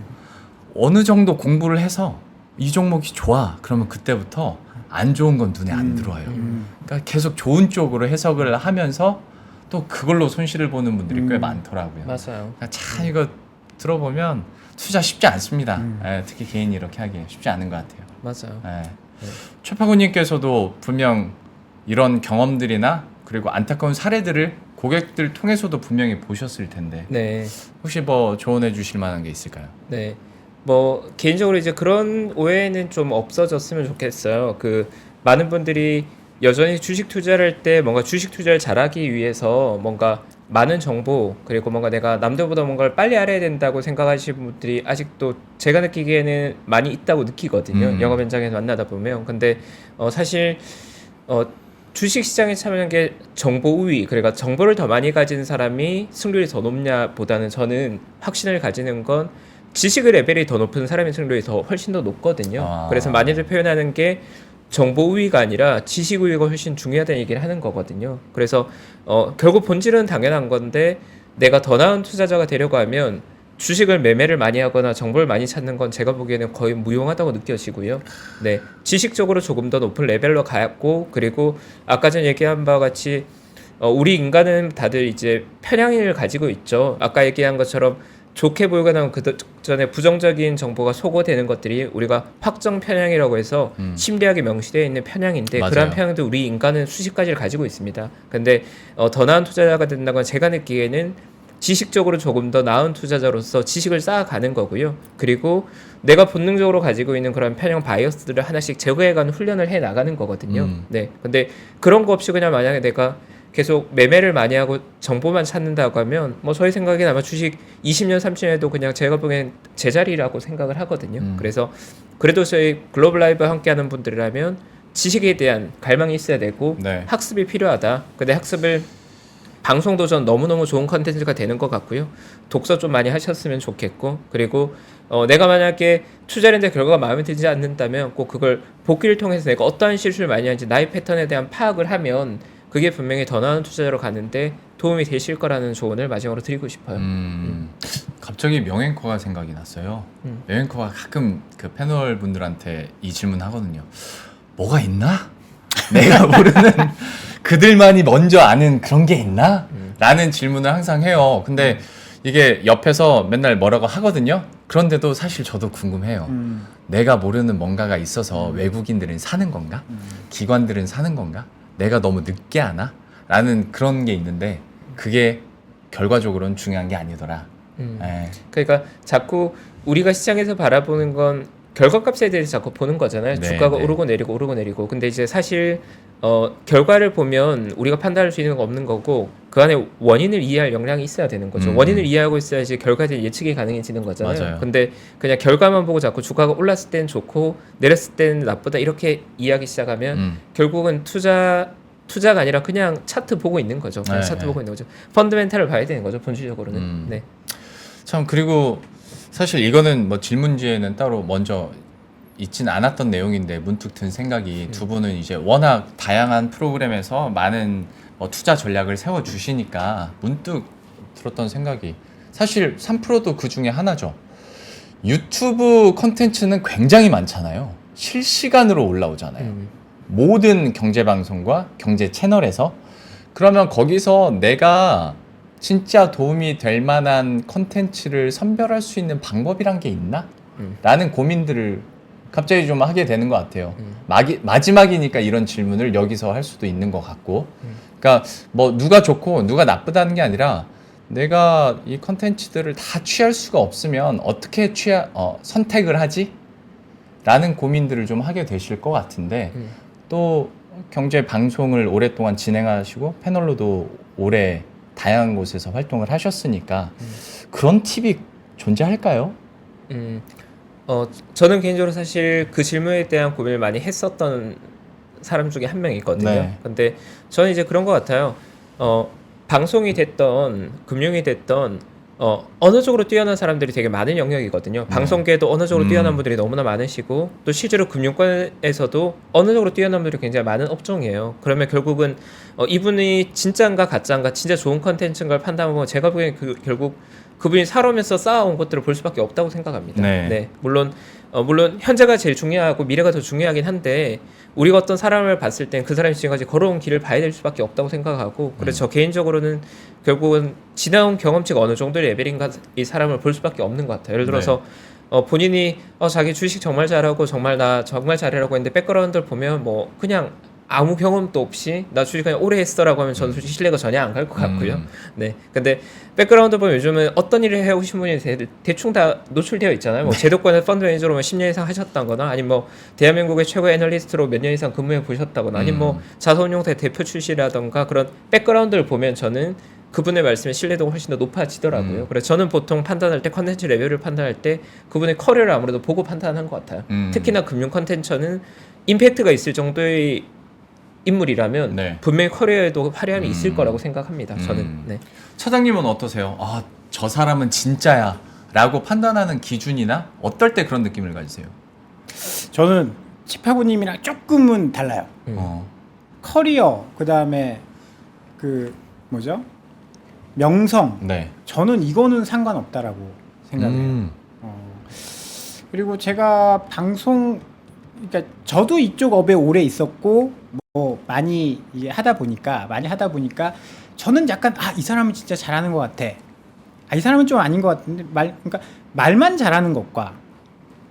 어느 정도 공부를 해서 이 종목이 좋아 그러면 그때부터 안 좋은 건 눈에 안 들어와요. 그러니까 계속 좋은 쪽으로 해석을 하면서 또 그걸로 손실을 보는 분들이 꽤 많더라고요. 맞아요. 그러니까 참 이거 들어보면 투자 쉽지 않습니다. 예, 특히 개인이 이렇게 하기 쉽지 않은 것 같아요. 맞아요. 예. 최파구님께서도 분명 이런 경험들이나 그리고 안타까운 사례들을 고객들 통해서도 분명히 보셨을 텐데 네. 혹시 뭐 조언해 주실 만한 게 있을까요? 네. 뭐 개인적으로 이제 그런 오해는 좀 없어졌으면 좋겠어요. 그 많은 분들이 여전히 주식 투자를 할 때 뭔가 주식 투자를 잘하기 위해서 뭔가 많은 정보 그리고 뭔가 내가 남들보다 뭔가를 빨리 알아야 된다고 생각하시는 분들이 아직도 제가 느끼기에는 많이 있다고 느끼거든요. 영업 현장에서 만나다 보면. 근데 사실 주식 시장에 참여한 게 정보 우위, 그러니까 정보를 더 많이 가진 사람이 승률이 더 높냐 보다는 저는 확신을 가지는 건 지식의 레벨이 더 높은 사람의 승률이 훨씬 더 높거든요. 그래서 많이들 표현하는 게 정보 우위가 아니라 지식 우위가 훨씬 중요하다는 얘기를 하는 거거든요. 그래서 결국 본질은 당연한 건데 내가 더 나은 투자자가 되려고 하면 주식을 매매를 많이 하거나 정보를 많이 찾는 건 제가 보기에는 거의 무용하다고 느껴지고요. 네, 지식적으로 조금 더 높은 레벨로 가고 그리고 아까 전 얘기한 바와 같이 우리 인간은 다들 이제 편향을 가지고 있죠. 아까 얘기한 것처럼 좋게 보이거나 그 전에 부정적인 정보가 소거되는 것들이 우리가 확정 편향이라고 해서 심리학에 명시되어 있는 편향인데 맞아요. 그런 편향도 우리 인간은 수십 가지를 가지고 있습니다. 근데 더 나은 투자자가 된다는 건 제가 느끼기에는 지식적으로 조금 더 나은 투자자로서 지식을 쌓아가는 거고요. 그리고 내가 본능적으로 가지고 있는 그런 편향 바이어스들을 하나씩 제거해가는 훈련을 해 나가는 거거든요. 네. 근데 그런 거 없이 그냥 만약에 내가 계속 매매를 많이 하고 정보만 찾는다고 하면 뭐 저희 생각엔 아마 주식 20년 30년에도 그냥 제가 보기엔 제자리라고 생각을 하거든요. 그래서 그래도 저희 글로벌 라이브 함께하는 분들이라면 지식에 대한 갈망이 있어야 되고 네. 학습이 필요하다. 근데 학습을 방송도 전 너무너무 좋은 컨텐츠가 되는 것 같고요. 독서 좀 많이 하셨으면 좋겠고 그리고 내가 만약에 투자를 했는데 결과가 마음에 들지 않는다면 꼭 그걸 복기를 통해서 내가 어떠한 실수를 많이 하는지 나의 패턴에 대한 파악을 하면 그게 분명히 더 나은 투자자로 가는데 도움이 되실 거라는 조언을 마지막으로 드리고 싶어요. 갑자기 명앵커가 생각이 났어요. 명앵커가 가끔 그 패널 분들한테 이 질문 하거든요. 뭐가 있나? 내가 모르는 그들만이 먼저 아는 그런 게 있나? 라는 질문을 항상 해요. 근데 이게 옆에서 맨날 뭐라고 하거든요. 그런데도 사실 저도 궁금해요. 내가 모르는 뭔가가 있어서 외국인들은 사는 건가? 기관들은 사는 건가? 내가 너무 늦게 하나? 라는 그런 게 있는데 그게 결과적으로는 중요한 게 아니더라. 예. 그러니까 자꾸 우리가 시장에서 바라보는 건 결과값에 대해서 자꾸 보는 거잖아요. 네, 주가가 네. 오르고 내리고. 근데 이제 사실 결과를 보면 우리가 판단할 수 있는 건 없는 거고 그 안에 원인을 이해할 역량이 있어야 되는 거죠. 원인을 이해하고 있어야지 결과에 대한 예측이 가능해지는 거잖아요. 맞아요. 근데 그냥 결과만 보고 자꾸 주가가 올랐을 때는 좋고 내렸을 때는 나쁘다 이렇게 이해하기 시작하면 결국은 투자가 아니라 그냥 차트 보고 있는 거죠. 그냥 네, 차트 네. 보고 있는 거죠. 펀더멘탈을 봐야 되는 거죠. 본질적으로는. 네. 참 그리고 사실 이거는 뭐 질문지에는 따로 먼저 있진 않았던 내용인데 문득 든 생각이 두 분은 이제 워낙 다양한 프로그램에서 많은 투자 전략을 세워 주시니까 문득 들었던 생각이 사실 3%도 그 중에 하나죠. 유튜브 컨텐츠는 굉장히 많잖아요. 실시간으로 올라오잖아요. 모든 경제 방송과 경제 채널에서 그러면 거기서 내가 진짜 도움이 될 만한 컨텐츠를 선별할 수 있는 방법이란 게 있나? 라는 고민들을 갑자기 좀 하게 되는 것 같아요. 마지막이니까 이런 질문을 여기서 할 수도 있는 것 같고 그러니까 뭐 누가 좋고 누가 나쁘다는 게 아니라 내가 이 컨텐츠들을 다 취할 수가 없으면 어떻게 선택을 하지? 라는 고민들을 좀 하게 되실 것 같은데 또 경제 방송을 오랫동안 진행하시고 패널로도 오래 다양한 곳에서 활동을 하셨으니까 그런 팁이 존재할까요? 저는 개인적으로 사실 그 질문에 대한 고민을 많이 했었던 사람 중에 한 명이거든요. 네. 근데 저는 이제 그런 것 같아요. 방송이 됐던 금융이 됐던 언어적으로 뛰어난 사람들이 되게 많은 영역이거든요. 방송계에도 언어적으로 뛰어난 분들이 너무나 많으시고 또 실제로 금융권에서도 언어적으로 뛰어난 분들이 굉장히 많은 업종이에요. 그러면 결국은 이분이 진짜인가 가짜인가 진짜 좋은 컨텐츠인 걸 판단하면 제가 보기엔 결국 그분이 살아오면서 쌓아온 것들을 볼 수밖에 없다고 생각합니다. 네. 물론 현재가 제일 중요하고 미래가 더 중요하긴 한데 우리가 어떤 사람을 봤을 땐 그 사람이 지금까지 걸어온 길을 봐야 될 수밖에 없다고 생각하고 그래서 저 개인적으로는 결국은 지나온 경험치가 어느 정도 레벨인가 이 사람을 볼 수밖에 없는 것 같아요. 예를 들어서 본인이 자기 주식 정말 잘하고 정말 나 정말 잘하라고 했는데 백그라운드를 보면 뭐 그냥 아무 경험도 없이 나 주식 그냥 오래 했어라고 하면 저는 솔직히 신뢰가 전혀 안 갈 것 같고요. 네. 근데 백그라운드 보면 요즘은 어떤 일을 해오신 분이 대충 다 노출되어 있잖아요. 뭐 제도권의 펀드 매니저로 10년 이상 하셨다거나 아니면 뭐 대한민국의 최고 애널리스트로 몇 년 이상 근무해 보셨다거나 아니면 뭐 자산운용사 대표 출시라던가 그런 백그라운드를 보면 저는 그분의 말씀에 신뢰도가 훨씬 더 높아지더라고요. 그래서 저는 보통 판단할 때 컨텐츠 레벨을 판단할 때 그분의 커리어를 아무래도 보고 판단하는 것 같아요. 특히나 금융 컨텐츠는 임팩트가 있을 정도의 인물이라면 분명히 커리어에도 화려함이 있을 거라고 생각합니다. 저는. 네. 차장님은 어떠세요? 저 사람은 진짜야 라고 판단하는 기준이나 어떨 때 그런 느낌을 가지세요? 저는 치파고님이랑 조금은 달라요. 커리어 그다음에 그 뭐죠? 명성. 저는 이거는 상관없다라고 생각해요. 그리고 제가 방송 그러니까 저도 이쪽 업에 오래 있었고 뭐 많이 하다 보니까 저는 약간 이 사람은 진짜 잘하는 것 같아. 이 사람은 좀 아닌 것 같은데 그러니까 말만 잘하는 것과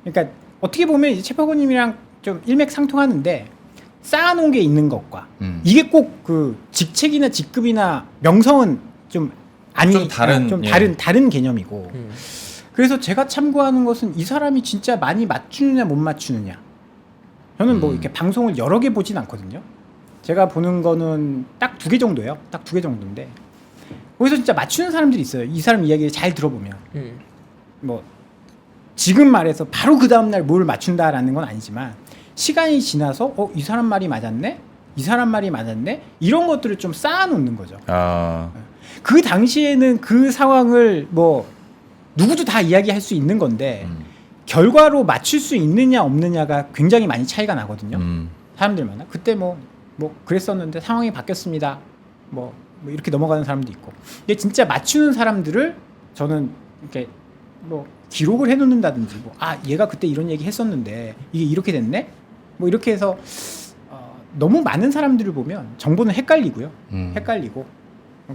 그러니까 어떻게 보면 이제 최파고님이랑 좀 일맥상통하는데 쌓아놓은 게 있는 것과 이게 꼭 그 직책이나 직급이나 명성은 좀 다른 개념이고 그래서 제가 참고하는 것은 이 사람이 진짜 많이 맞추느냐 못 맞추느냐. 저는 뭐 이렇게 방송을 여러 개 보진 않거든요. 제가 보는 거는 딱 2개 정도예요. 딱 2개 정도인데 거기서 진짜 맞추는 사람들이 있어요. 이 사람 이야기를 잘 들어보면 뭐 지금 말해서 바로 그 다음날 뭘 맞춘다라는 건 아니지만 시간이 지나서 이 사람 말이 맞았네? 이 사람 말이 맞았네? 이런 것들을 좀 쌓아놓는 거죠. 그 당시에는 그 상황을 뭐 누구도 다 이야기할 수 있는 건데 결과로 맞출 수 있느냐 없느냐가 굉장히 많이 차이가 나거든요. 사람들마다 그때 뭐 그랬었는데 상황이 바뀌었습니다. 뭐 이렇게 넘어가는 사람도 있고. 근데 진짜 맞추는 사람들을 저는 이렇게 뭐 기록을 해놓는다든지 얘가 그때 이런 얘기 했었는데 이게 이렇게 됐네. 뭐 이렇게 해서 너무 많은 사람들을 보면 정보는 헷갈리고요. 헷갈리고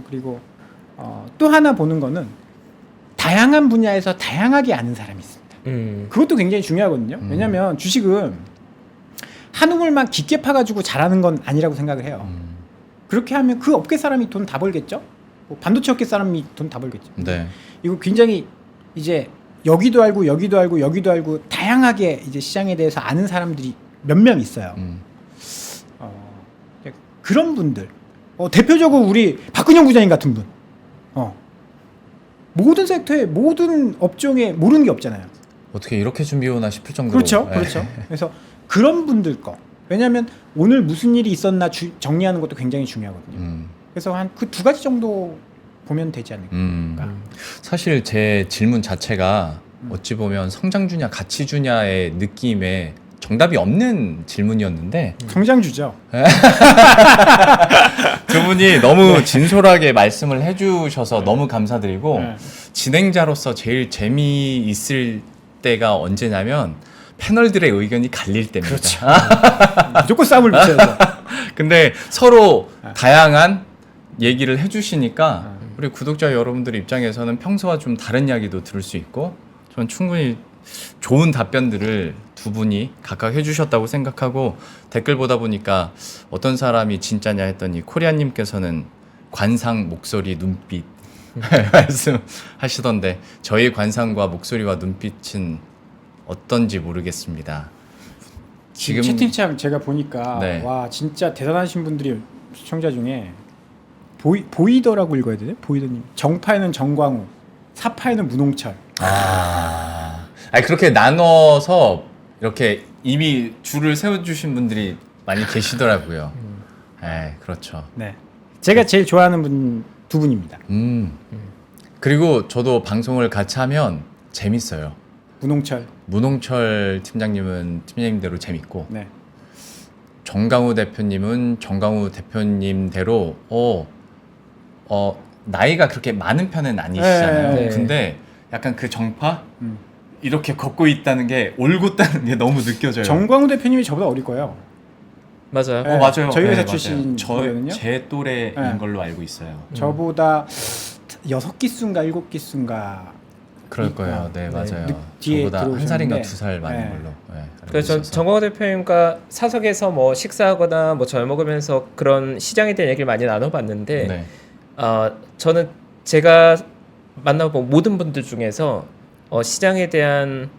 그리고 또 하나 보는 거는 다양한 분야에서 다양하게 아는 사람이 있습니다. 그것도 굉장히 중요하거든요. 왜냐하면 주식은 한 우물만 깊게 파가지고 잘하는 건 아니라고 생각을 해요. 그렇게 하면 그 업계 사람이 돈 다 벌겠죠. 뭐 반도체 업계 사람이 돈 다 벌겠죠. 이거 굉장히 이제 여기도 알고 여기도 알고 여기도 알고 다양하게 이제 시장에 대해서 아는 사람들이 몇 명 있어요. 그런 분들 대표적으로 우리 박근영 부장님 같은 분 모든 섹터에 모든 업종에 모르는 게 없잖아요. 어떻게 이렇게 준비해오나 싶을 정도로. 그렇죠. 그래서 그런 분들 거. 왜냐하면 오늘 무슨 일이 있었나 정리하는 것도 굉장히 중요하거든요. 그래서 한 그 2가지 정도 보면 되지 않을까. 사실 제 질문 자체가 어찌 보면 성장주냐 가치주냐의 느낌에 정답이 없는 질문이었는데 성장주죠. 두 분이 너무 진솔하게 말씀을 해주셔서 너무 감사드리고 진행자로서 제일 재미있을 때가 언제냐면 패널들의 의견이 갈릴 때입니다. 그렇죠. 무조건 싸움을 붙여야죠. 근데 서로 다양한 얘기를 해주시니까 우리 구독자 여러분들 입장에서는 평소와 좀 다른 이야기도 들을 수 있고 전 충분히 좋은 답변들을 두 분이 각각 해주셨다고 생각하고 댓글 보다 보니까 어떤 사람이 진짜냐 했더니 코리아님께서는 관상, 목소리, 눈빛 말씀하시던데 저희 관상과 목소리와 눈빛은 어떤지 모르겠습니다. 지금 채팅창 제가 보니까 와 진짜 대단하신 분들이 시청자 중에 보이더라고 읽어야 되네. 보이더님 정파에는 정광우, 사파에는 문홍철. 아니 그렇게 나눠서 이렇게 이미 줄을 세워주신 분들이 많이 계시더라고요. 그렇죠. 네, 제가 제일 좋아하는 분 2분입니다. 그리고 저도 방송을 같이 하면 재밌어요. 문홍철 팀장님은 팀장님대로 재밌고 네. 정강우 대표님은 정강우 대표님대로 나이가 그렇게 많은 편은 아니시잖아요. 네. 근데 약간 그 정파 음. 이렇게 걷고 있다는 게 올곧다는 게 너무 느껴져요. 정광우 대표님이 저보다 어릴 거예요. 맞아요. 네. 맞아요. 저희 회사 맞아요. 출신이거든요. 제 또래인 네. 걸로 알고 있어요. 저보다 6기수인가 7기수인가 그럴 거예요. 네, 네. 맞아요. 뒤에 저보다 한 살인가 들어오셨는데, 2살 많은 네. 걸로. 네, 알고 그래서 있어서. 정광호 대표님과 사석에서 뭐 식사하거나 뭐 절 먹으면서 그런 시장에 대한 얘기를 많이 나눠봤는데 네. 저는 제가 만나본 모든 분들 중에서 시장에 대한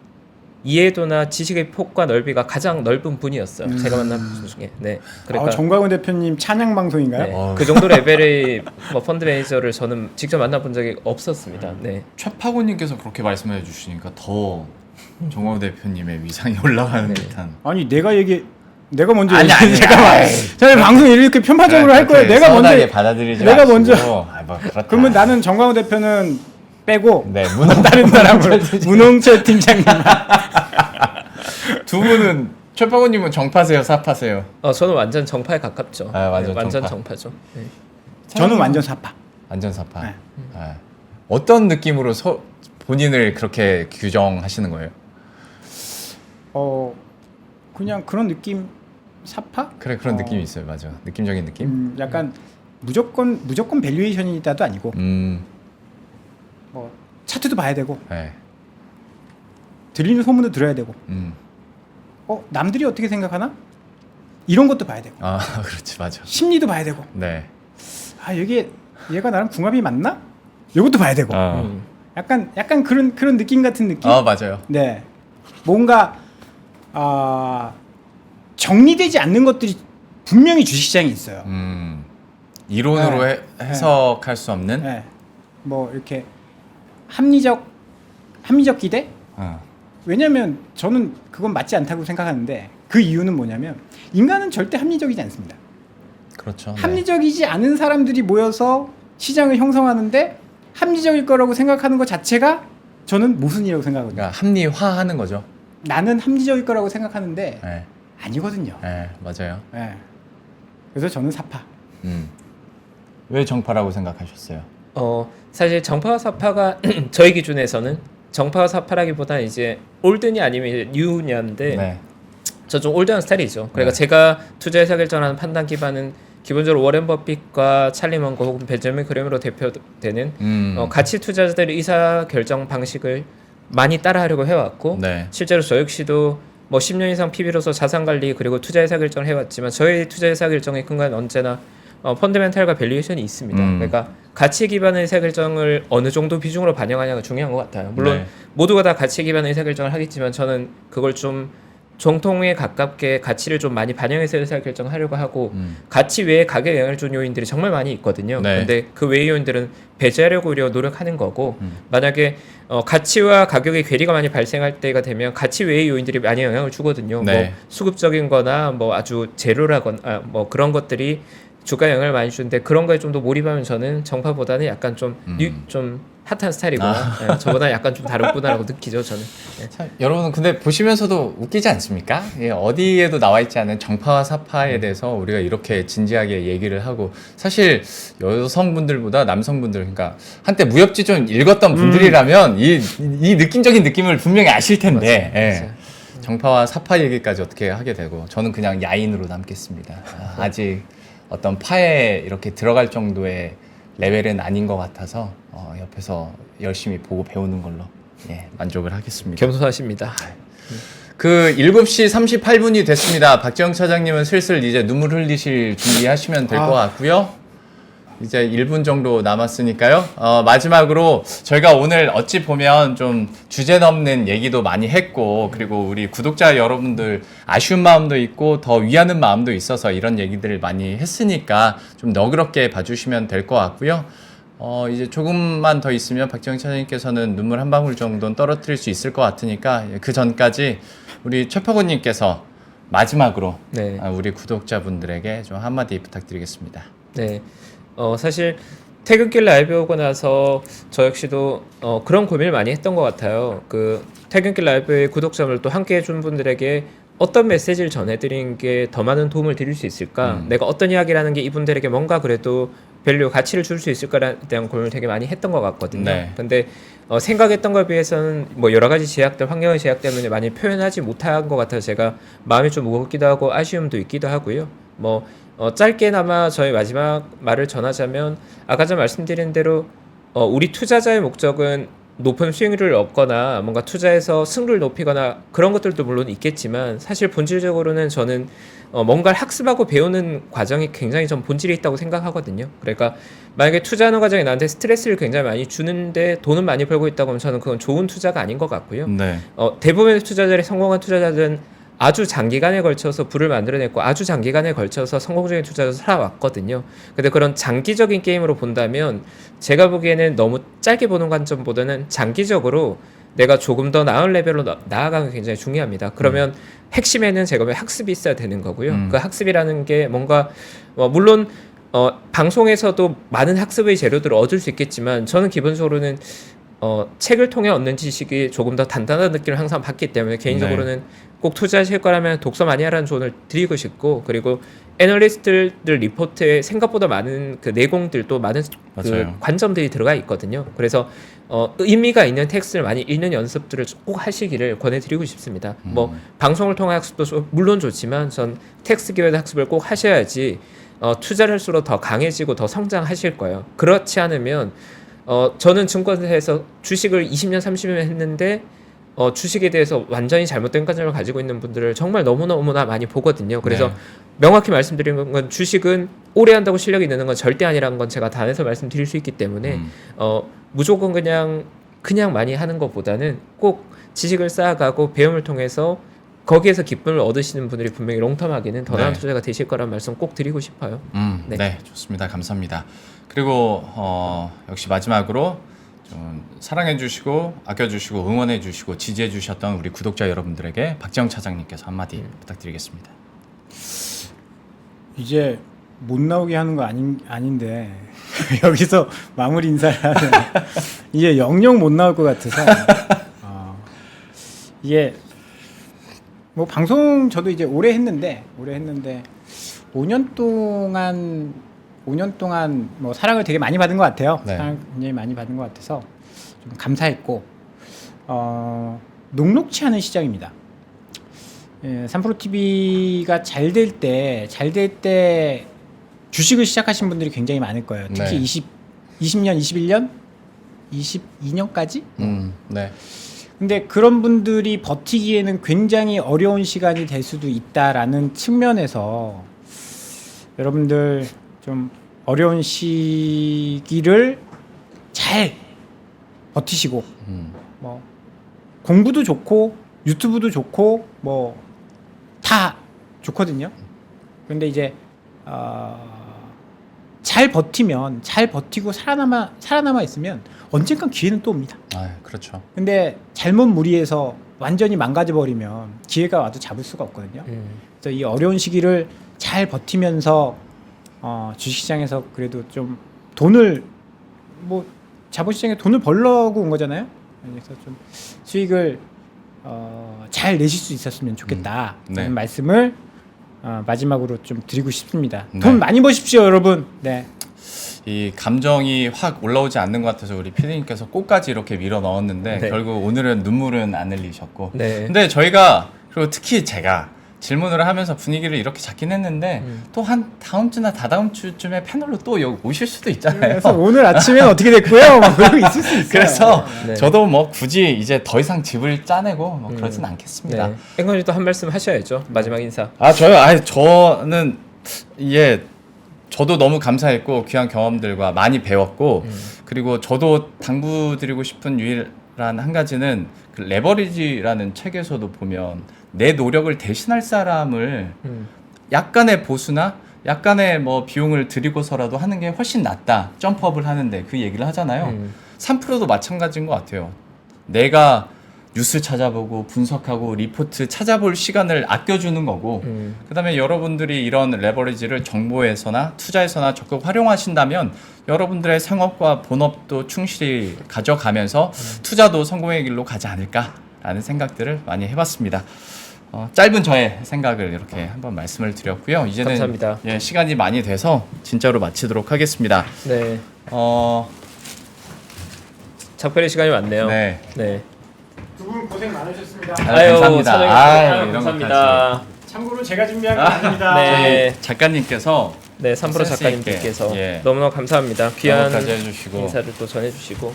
이해도나 지식의 폭과 넓이가 가장 넓은 분이었어요. 제가 만난 분 중에. 네. 그러니까 정광훈 대표님 찬양 방송인가요? 네. 그 정도 레벨의 뭐 펀드 매니저를 저는 직접 만나본 적이 없었습니다. 네. 최파고님께서 그렇게 말씀해 주시니까 더 정광우 대표님의 위상이 올라가는 네. 듯한. 아니 내가 먼저 아니, 잠깐만. 저희 방송 이렇게 편파적으로 할 거예요. 내가 먼저 받아들이지 내가 마시고. 먼저. 뭐 그렇다. 그러면 나는 정광우 대표는 빼고 네, 다른 사람으로 문홍철 팀장님. 두 분은 최파고님은 정파세요, 사파세요? 저는 완전 정파에 가깝죠. 아, 완전 네, 완전 정파. 정파죠. 네. 저는 완전 사파. 완전 사파. 네. 아, 어떤 느낌으로 본인을 그렇게 규정하시는 거예요? 그냥 그런 느낌 사파? 그래 그런 느낌이 있어요, 맞아. 느낌적인 느낌. 약간 무조건 밸류에이션이다도 아니고 뭐 차트도 봐야 되고 네. 들리는 소문도 들어야 되고 남들이 어떻게 생각하나? 이런 것도 봐야 되고 아, 그렇지, 맞아. 심리도 봐야 되고 네. 얘가 나랑 궁합이 맞나? 이것도 봐야 되고 약간 그런 느낌 같은 느낌? 맞아요. 네. 뭔가 정리되지 않는 것들이 분명히 주식시장에 있어요. 이론으로 네. 해석할 수 없는. 네. 뭐 이렇게 합리적 기대? 왜냐하면 저는 그건 맞지 않다고 생각하는데 그 이유는 뭐냐면 인간은 절대 합리적이지 않습니다. 그렇죠. 네. 합리적이지 않은 사람들이 모여서 시장을 형성하는데 합리적일 거라고 생각하는 것 자체가 저는 모순이라고 생각하거든요. 그러니까 합리화하는 거죠. 나는 합리적일 거라고 생각하는데 네. 아니거든요. 네, 맞아요. 네. 그래서 저는 사파. 왜 정파라고 생각하셨어요? 사실 정파와 사파가 저희 기준에서는 정파와 사파라기보다 이제 올드냐 아니면 이제 뉴냐인데 네. 저 좀 올드한 스타일이죠. 그러니까 네. 제가 투자 의사 결정하는 판단 기반은 기본적으로 워렌 버핏과 찰리 먼거 혹은 벤저민 그램으로 대표되는 가치 투자자들의 의사 결정 방식을 많이 따라하려고 해왔고 네. 실제로 저 역시도 뭐 10년 이상 PB로서 자산 관리 그리고 투자 의사 결정을 해왔지만 저희 투자 의사 결정의 근간은 언제나 펀더멘탈과 밸류에이션이 있습니다. 그러니까 가치 기반의 의사 결정을 어느 정도 비중으로 반영하냐가 중요한 것 같아요. 물론 네. 모두가 다 가치 기반의 의사 결정을 하겠지만 저는 그걸 좀 정통에 가깝게 가치를 좀 많이 반영해서 의사 결정하려고 하고 가치 외에 가격에 영향을 준 요인들이 정말 많이 있거든요. 네. 근데 그 외의 요인들은 배제하려고 오히려 노력하는 거고 만약에 가치와 가격의 괴리가 많이 발생할 때가 되면 가치 외의 요인들이 많이 영향을 주거든요. 네. 뭐 수급적인 거나 뭐 아주 재료라거나 뭐 그런 것들이 주가 영향을 많이 주는데 그런 거에 좀 더 몰입하면 저는 정파보다는 약간 좀 핫한 스타일이구나. 네, 저보다 약간 좀 다르구나라고 느끼죠 저는. 네. 참, 여러분은 근데 보시면서도 웃기지 않습니까? 예, 어디에도 나와 있지 않은 정파와 사파에 대해서 우리가 이렇게 진지하게 얘기를 하고 사실 여성분들보다 남성분들 그러니까 한때 무협지좀 읽었던 분들이라면 이 느낌적인 느낌을 분명히 아실 텐데 맞아요. 정파와 사파 얘기까지 어떻게 하게 되고 저는 그냥 야인으로 남겠습니다. 아직 어떤 파에 이렇게 들어갈 정도의 레벨은 아닌 것 같아서 옆에서 열심히 보고 배우는 걸로 만족을 하겠습니다. 겸손하십니다. 그 7시 38분이 됐습니다. 박지영 차장님은 슬슬 이제 눈물 흘리실 준비하시면 될 것 같고요. 이제 1분 정도 남았으니까요. 마지막으로 저희가 오늘 어찌 보면 좀 주제 넘는 얘기도 많이 했고 그리고 우리 구독자 여러분들 아쉬운 마음도 있고 더 위하는 마음도 있어서 이런 얘기들을 많이 했으니까 좀 너그럽게 봐주시면 될 것 같고요. 이제 조금만 더 있으면 박지영 차장님께서는 눈물 한 방울 정도는 떨어뜨릴 수 있을 것 같으니까 그 전까지 우리 최파고님께서 마지막으로 네. 우리 구독자분들에게 좀 한마디 부탁드리겠습니다. 네. 사실 퇴근길 라이브 오고 나서 저 역시도 그런 고민을 많이 했던 것 같아요. 그 퇴근길 라이브의 구독자를 또 함께 해준 분들에게 어떤 메시지를 전해드리는 게 더 많은 도움을 드릴 수 있을까? 내가 어떤 이야기를 하는 게 이분들에게 뭔가 그래도 밸류, 가치를 줄 수 있을까에 대한 고민을 되게 많이 했던 것 같거든요. 네. 근데 생각했던 것에 비해서는 뭐 여러 가지 제약들, 환경의 제약 때문에 많이 표현하지 못한 것 같아서 제가 마음이 좀 무겁기도 하고 아쉬움도 있기도 하고요. 뭐 짧게나마 저희 마지막 말을 전하자면 아까 전 말씀드린 대로 우리 투자자의 목적은 높은 수익률을 얻거나 뭔가 투자해서 승률을 높이거나 그런 것들도 물론 있겠지만 사실 본질적으로는 저는 뭔가를 학습하고 배우는 과정이 굉장히 좀 본질이 있다고 생각하거든요. 그러니까 만약에 투자하는 과정이 나한테 스트레스를 굉장히 많이 주는데 돈은 많이 벌고 있다고 하면 저는 그건 좋은 투자가 아닌 것 같고요. 네. 대부분의 투자자들이 성공한 투자자들은 아주 장기간에 걸쳐서 부를 만들어냈고 아주 장기간에 걸쳐서 성공적인 투자를 살아왔거든요. 근데 그런 장기적인 게임으로 본다면 제가 보기에는 너무 짧게 보는 관점보다는 장기적으로 내가 조금 더 나은 레벨로 나아가는 게 굉장히 중요합니다. 그러면 핵심에는 제가 보기엔 학습이 있어야 되는 거고요. 그 학습이라는 게 뭔가 물론 방송에서도 많은 학습의 재료들을 얻을 수 있겠지만 저는 기본적으로는 책을 통해 얻는 지식이 조금 더 단단한 느낌을 항상 받기 때문에 개인적으로는 꼭 투자하실 거라면 독서 많이 하라는 조언을 드리고 싶고, 그리고 애널리스트들 리포트에 생각보다 많은 그 내공들 또 많은 그 맞아요. 관점들이 들어가 있거든요. 그래서 의미가 있는 텍스트를 많이 읽는 연습들을 꼭 하시기를 권해드리고 싶습니다. 뭐 방송을 통한 학습도 물론 좋지만 전 텍스트 기반의 학습을 꼭 하셔야지 투자를 할수록 더 강해지고 더 성장하실 거예요. 그렇지 않으면 저는 증권사에서 주식을 20년, 30년 했는데 주식에 대해서 완전히 잘못된 관점을 가지고 있는 분들을 정말 너무나 많이 보거든요. 그래서 네. 명확히 말씀드리는 건 주식은 오래 한다고 실력이 느는 건 절대 아니라는 건 제가 단에서 말씀드릴 수 있기 때문에 무조건 그냥 많이 하는 것보다는 꼭 지식을 쌓아가고 배움을 통해서 거기에서 기쁨을 얻으시는 분들이 분명히 롱텀하게는 더 나은 네. 투자가 되실 거란 말씀 꼭 드리고 싶어요. 네. 네. 좋습니다. 감사합니다. 그리고 역시 마지막으로 좀 사랑해주시고 아껴주시고 응원해주시고 지지해주셨던 우리 구독자 여러분들에게 박재영 차장님께서 한마디 부탁드리겠습니다. 이제 못 나오게 하는 거 아닌데 여기서 마무리 인사를 하면 이제 영영 못 나올 것 같아서 이게 뭐 방송 저도 이제 오래 했는데 5년 동안 뭐 사랑을 되게 많이 받은 것 같아요. 네. 사랑을 굉장히 많이 받은 것 같아서 좀 감사했고 녹록치 않은 시장입니다. 예, 3프로TV가 잘 될 때 주식을 시작하신 분들이 굉장히 많을 거예요. 특히 네. 20년, 21년, 22년까지. 네. 근데 그런 분들이 버티기에는 굉장히 어려운 시간이 될 수도 있다라는 측면에서 여러분들 좀 어려운 시기를 잘 버티시고 뭐 공부도 좋고 유튜브도 좋고 뭐 다 좋거든요. 그런데 이제 잘 버티고 살아남아 있으면 언젠간 기회는 또 옵니다. 그렇죠. 근데 잘못 무리해서 완전히 망가져 버리면 기회가 와도 잡을 수가 없거든요. 그래서 이 어려운 시기를 잘 버티면서 주식시장에서 그래도 좀 돈을 뭐 자본시장에 돈을 벌려고 온 거잖아요. 그래서 좀 수익을 잘 내실 수 있었으면 좋겠다는 네. 말씀을 마지막으로 좀 드리고 싶습니다. 네. 돈 많이 버십시오, 여러분. 네. 이 감정이 확 올라오지 않는 것 같아서 우리 PD님께서 꽃까지 이렇게 밀어 넣었는데 네. 결국 오늘은 눈물은 안 흘리셨고 네. 근데 저희가 그리고 특히 제가 질문을 하면서 분위기를 이렇게 잡긴 했는데 또 한 다음 주나 다다음 주쯤에 패널로 또 여기 오실 수도 있잖아요. 그래서 오늘 아침에는 어떻게 됐고요? 막 그러고 있을 수 있어요. 그래서 네. 저도 뭐 굳이 이제 더 이상 집을 짜내고 뭐 그러진 않겠습니다. 네. 앵커님도 한 말씀 하셔야죠. 마지막 인사. 저는 저도 너무 감사했고 귀한 경험들과 많이 배웠고 그리고 저도 당부드리고 싶은 유일한 한 가지는 그 레버리지라는 책에서도 보면 내 노력을 대신할 사람을 약간의 보수나 약간의 뭐 비용을 들이고서라도 하는 게 훨씬 낫다. 점프업을 하는데 그 얘기를 하잖아요. 3%도 마찬가지인 것 같아요. 내가 뉴스 찾아보고 분석하고 리포트 찾아볼 시간을 아껴주는 거고 그다음에 여러분들이 이런 레버리지를 정보에서나 투자에서나 적극 활용하신다면 여러분들의 상업과 본업도 충실히 가져가면서 투자도 성공의 길로 가지 않을까라는 생각들을 많이 해봤습니다. 짧은 저의 생각을 이렇게 한번 말씀을 드렸고요. 이제는 감사합니다. 예, 시간이 많이 돼서 진짜로 마치도록 하겠습니다. 네. 어, 작별의 시간이 왔네요. 네. 네. 두 분 고생 많으셨습니다. 감사합니다. 사장님, 이런 감사합니다. 참고로 제가 준비한 거 아닙니다. 네. 작가님께서 네, 3프로 센스 작가님께서 있게, 예. 너무너무 감사합니다. 귀한 영어까지 해주시고 인사를 또 전해주시고.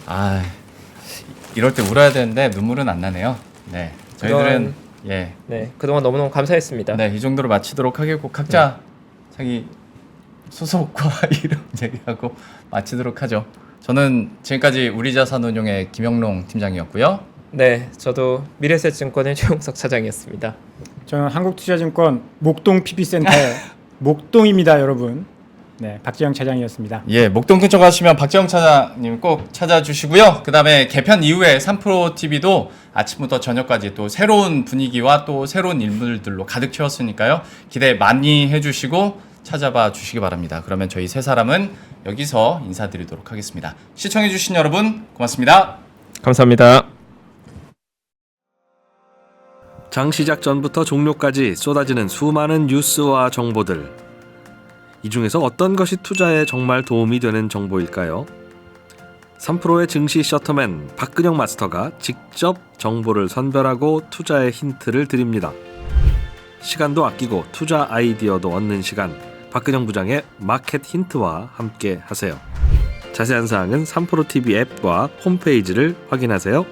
이럴 때 울어야 되는데 눈물은 안 나네요. 네, 저희들은 예, 네, 그동안 너무너무 감사했습니다. 네, 이 정도로 마치도록 하겠고 각자 자기 소속과 이름 얘기하고 마치도록 하죠. 저는 지금까지 우리자산운용의 김영롱 팀장이었고요. 네, 저도 미래에셋증권의 최용석 차장이었습니다. 저는 한국투자증권 목동 PB센터의 목동입니다, 여러분. 네, 박지영 차장이었습니다. 예, 목동 근처 가시면 박재영 차장님 꼭 찾아주시고요. 그 다음에 개편 이후에 3프로 TV도 아침부터 저녁까지 또 새로운 분위기와 또 새로운 인물들로 가득 채웠으니까요. 기대 많이 해주시고 찾아봐 주시기 바랍니다. 그러면 저희 세 사람은 여기서 인사드리도록 하겠습니다. 시청해주신 여러분 고맙습니다. 감사합니다. 장 시작 전부터 종료까지 쏟아지는 수많은 뉴스와 정보들. 이 중에서 어떤 것이 투자에 정말 도움이 되는 정보일까요? 3프로의 증시 셔터맨 박근영 마스터가 직접 정보를 선별하고 투자의 힌트를 드립니다. 시간도 아끼고 투자 아이디어도 얻는 시간, 박근영 부장의 마켓 힌트와 함께 하세요. 자세한 사항은 3프로 TV 앱과 홈페이지를 확인하세요.